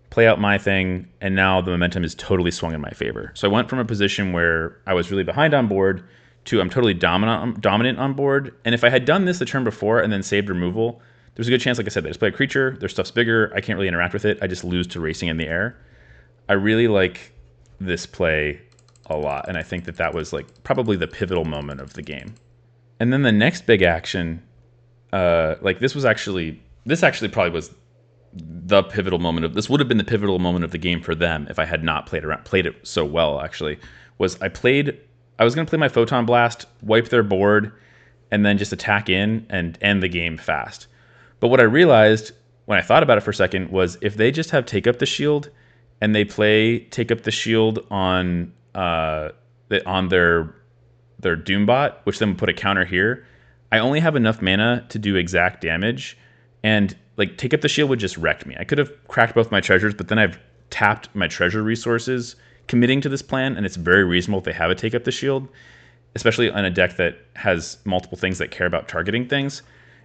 play out my thing, and now the momentum is totally swung in my favor. So I went from a position where I was really behind on board to I'm totally dominant on board. And if I had done this the turn before and then saved removal, there's a good chance, like I said, they just play a creature, their stuff's bigger, I can't really interact with it, I just lose to racing in the air. I really like this play a lot, and I think that that was like probably the pivotal moment of the game. And then the next big action, this actually probably was the pivotal moment of this would have been the pivotal moment of the game for them if I had not played it so well. Actually, was I was going to play my Photon Blast, wipe their board, and then just attack in and end the game fast. But what I realized when I thought about it for a second was if they just have Take Up the Shield and they play Take Up the Shield on their Doombot, which then would put a counter here, I only have enough mana to do exact damage, and like Take Up the Shield would just wreck me. I could have cracked both my treasures, but then I've tapped my treasure resources committing to this plan, and it's very reasonable if they have a Take Up the Shield, especially on a deck that has multiple things that care about targeting things.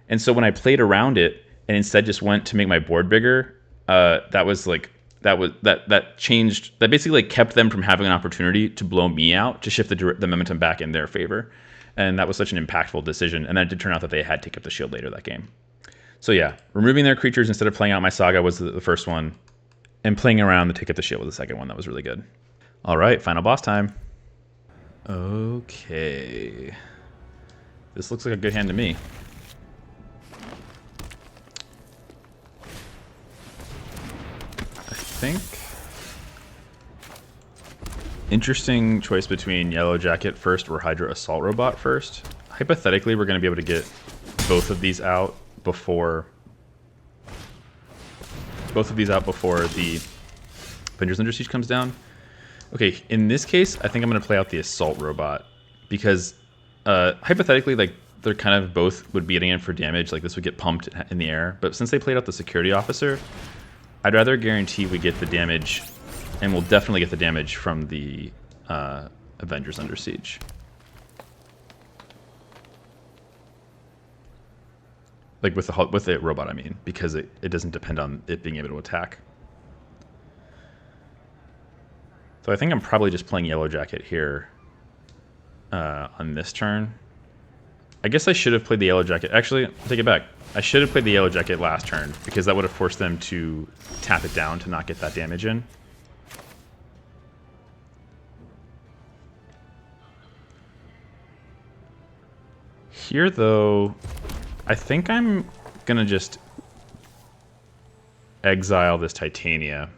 And so when I played around it and instead just went to make my board bigger, that basically like kept them from having an opportunity to blow me out, to shift the momentum back in their favor. And that was such an impactful decision. And then it did turn out that they had Take Up the Shield later that game. So yeah, removing their creatures instead of playing out my saga was the first one, and playing around the Take Up the Shield was the second one. That was really good. All right, final boss time. Okay. This looks like a good hand to me. I think interesting choice between Yellow Jacket first or Hydra Assault Robot first. Hypothetically, we're going to be able to get both of these out before the Avengers Under Siege comes down. Okay, in this case, I think I'm going to play out the Assault Robot because hypothetically, like they're kind of both would be getting in for damage. Like this would get pumped in the air, but since they played out the Security Officer, I'd rather guarantee we get the damage, and we'll definitely get the damage from the Avengers Under Siege. Like with the robot, I mean, because it doesn't depend on it being able to attack. So I think I'm probably just playing Yellow Jacket here on this turn. I guess I should have played the Yellow Jacket. Actually, I'll take it back. I should have played the Yellow Jacket last turn because that would have forced them to tap it down to not get that damage in. Here, though, I think I'm going to just exile this Titania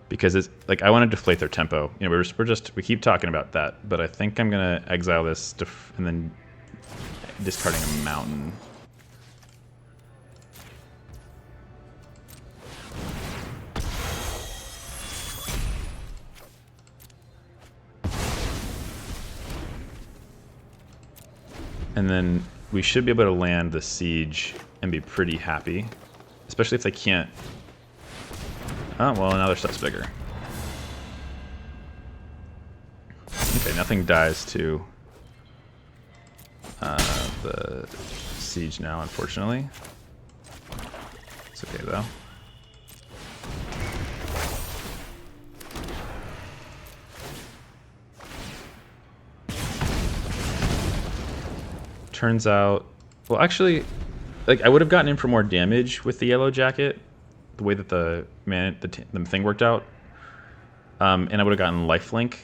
because it's like I want to deflate their tempo. You know, we keep talking about that, but I think I'm going to exile this and then discarding a mountain. And then we should be able to land the siege and be pretty happy. Especially if they can't... Oh, well, now their stuff's bigger. Okay, nothing dies to the siege now, unfortunately. It's okay, though. Turns out... Well, actually, like I would have gotten in for more damage with the yellow jacket, the way that the thing worked out, and I would have gotten lifelink,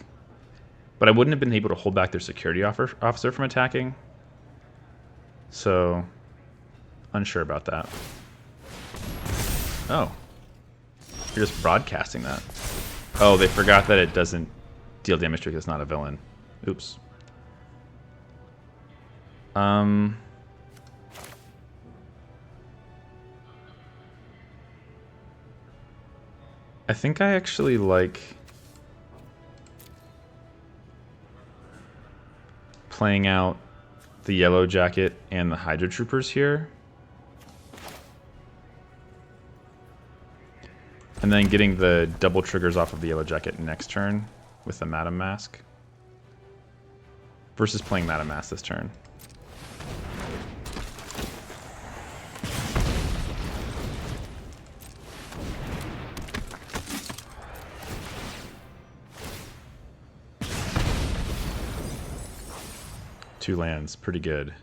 but I wouldn't have been able to hold back their security officer from attacking. So, unsure about that. Oh, you're just broadcasting that. Oh, they forgot that it doesn't deal damage because it's not a villain. Oops. I think I actually like playing out the yellow jacket and the Hydra troopers here. And then getting the double triggers off of the yellow jacket next turn with the Madam Mask. Versus playing Madam Mask this turn. Two lands, pretty good.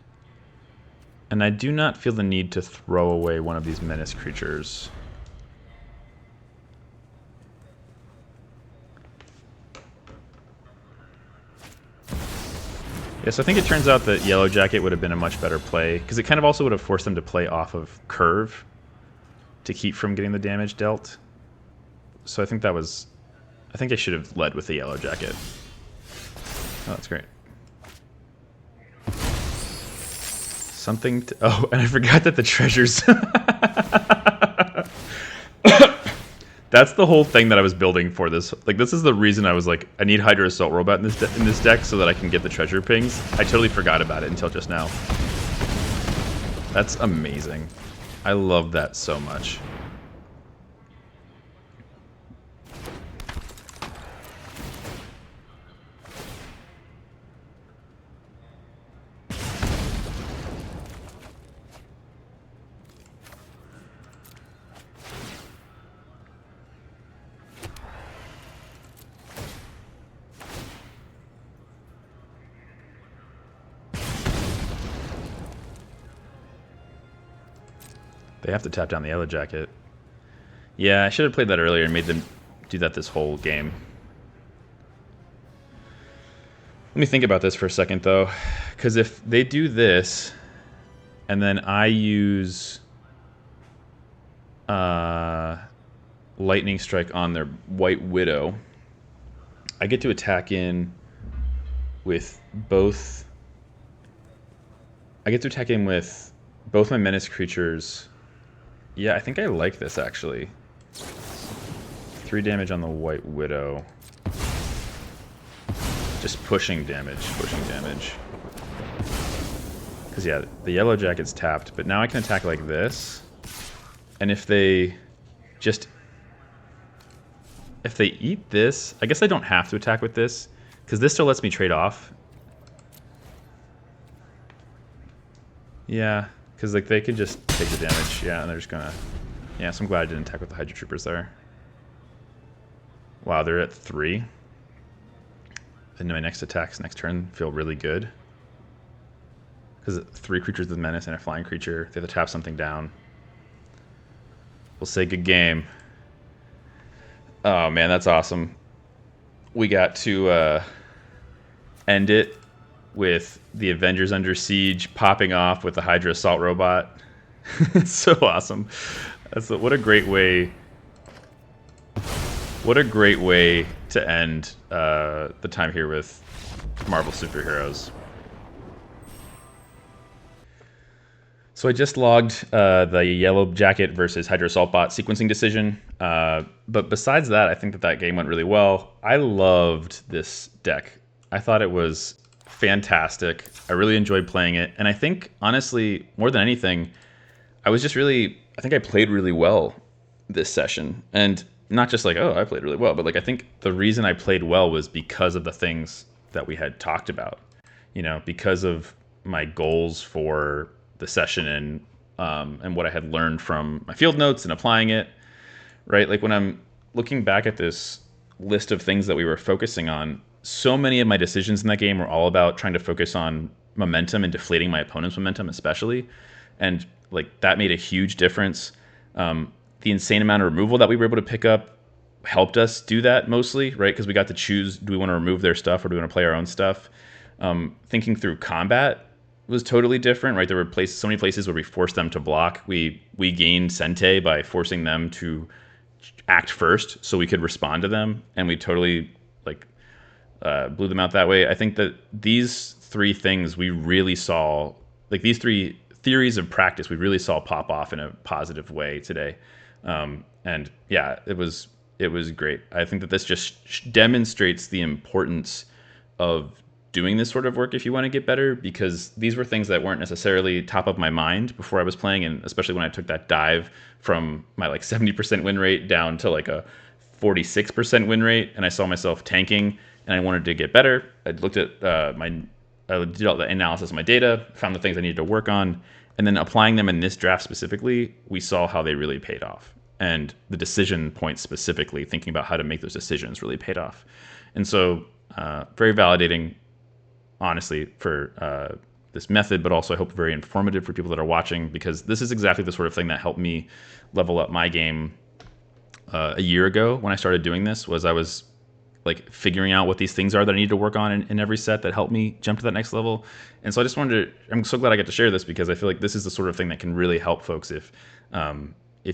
And I do not feel the need to throw away one of these menace creatures. Yes, I think it turns out that Yellow Jacket would have been a much better play, because it kind of also would have forced them to play off of curve to keep from getting the damage dealt. So I think that was... I think I should have led with the Yellow Jacket. Oh, that's great. Something to... Oh, and I forgot that the treasures... That's the whole thing that I was building for this. Like, this is the reason I was like, I need Hydra Assault Robot in this deck so that I can get the treasure pings. I totally forgot about it until just now. That's amazing. I love that so much. They have to tap down the Yellow Jacket. Yeah, I should have played that earlier and made them do that this whole game. Let me think about this for a second, though. Because if they do this, and then I use Lightning Strike on their White Widow, I get to attack in with both... I get to attack in with both my Menace creatures. Yeah, I think I like this, actually. 3 damage on the White Widow. Just pushing damage, Because, yeah, the Yellow Jacket's tapped, but now I can attack like this. And if they just... If they eat this... I guess I don't have to attack with this, because this still lets me trade off. Yeah. Because like they could just take the damage, yeah, and they're just gonna... Yeah, so I'm glad I didn't attack with the Hydra Troopers there. Wow, they're at 3. And my next attacks next turn feel really good. Because 3 creatures with Menace and a flying creature, they have to tap something down. We'll say good game. Oh man, that's awesome. We got to end it with the Avengers Under Siege popping off with the Hydra Assault Robot. It's so awesome. What a great way. What a great way to end the time here with Marvel superheroes. So I just logged the Yellow Jacket versus Hydra Assault Bot sequencing decision. But besides that, I think that game went really well. I loved this deck. I thought it was fantastic. I really enjoyed playing it. And I think, honestly, more than anything, I think I played really well this session. And not just like, oh, I played really well, but like I think the reason I played well was because of the things that we had talked about, because of my goals for the session and what I had learned from my field notes and applying it, right? Like when I'm looking back at this list of things that we were focusing on, so many of my decisions in that game were all about trying to focus on momentum and deflating my opponent's momentum, especially. And like that made a huge difference. The insane amount of removal that we were able to pick up helped us do that mostly, right? Because we got to choose, do we want to remove their stuff or do we want to play our own stuff? Thinking through combat was totally different, right? There were so many places where we forced them to block. We gained Sente by forcing them to act first so we could respond to them, and we totally blew them out that way. I think that these three things we really saw, like these three theories of practice, we really saw pop off in a positive way today. And yeah, it was great. I think that this just demonstrates the importance of doing this sort of work if you want to get better, because these were things that weren't necessarily top of my mind before I was playing, and especially when I took that dive from my 70% win rate down to a 46% win rate, and I saw myself tanking and I wanted to get better. I looked at I did all the analysis of my data, found the things I needed to work on, and then applying them in this draft specifically, we saw how they really paid off. And the decision points specifically, thinking about how to make those decisions, really paid off. And so very validating, honestly, for this method, but also I hope very informative for people that are watching, because this is exactly the sort of thing that helped me level up my game a year ago when I started doing this. I was figuring out what these things are that I need to work on in every set that helped me jump to that next level. And so I'm so glad I get to share this, because I feel like this is the sort of thing that can really help folks if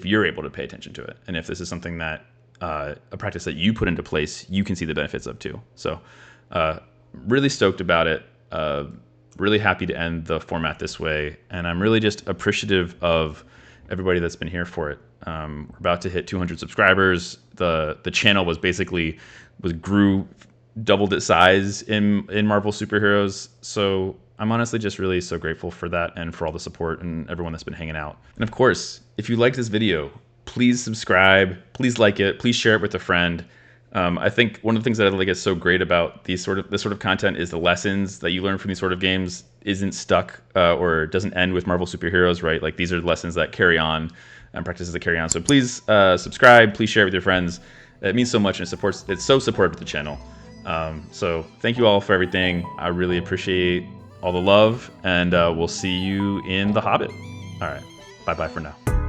you're able to pay attention to it. And if this is something that a practice that you put into place, you can see the benefits of too. So really stoked about it. Really happy to end the format this way. And I'm really just appreciative of everybody that's been here for it. We're about to hit 200 subscribers. The channel grew, doubled its size in Marvel Superheroes. So I'm honestly just really so grateful for that and for all the support and everyone that's been hanging out. And of course, if you liked this video, please subscribe, please like it, please share it with a friend. I think one of the things that I think is so great about this sort of content is the lessons that you learn from these sort of games isn't stuck or doesn't end with Marvel Superheroes, right? Like these are lessons that carry on and practices that carry on. So please subscribe, please share it with your friends. It means so much, and it's so supportive of the channel. So thank you all for everything. I really appreciate all the love, and we'll see you in The Hobbit. All right, bye-bye for now.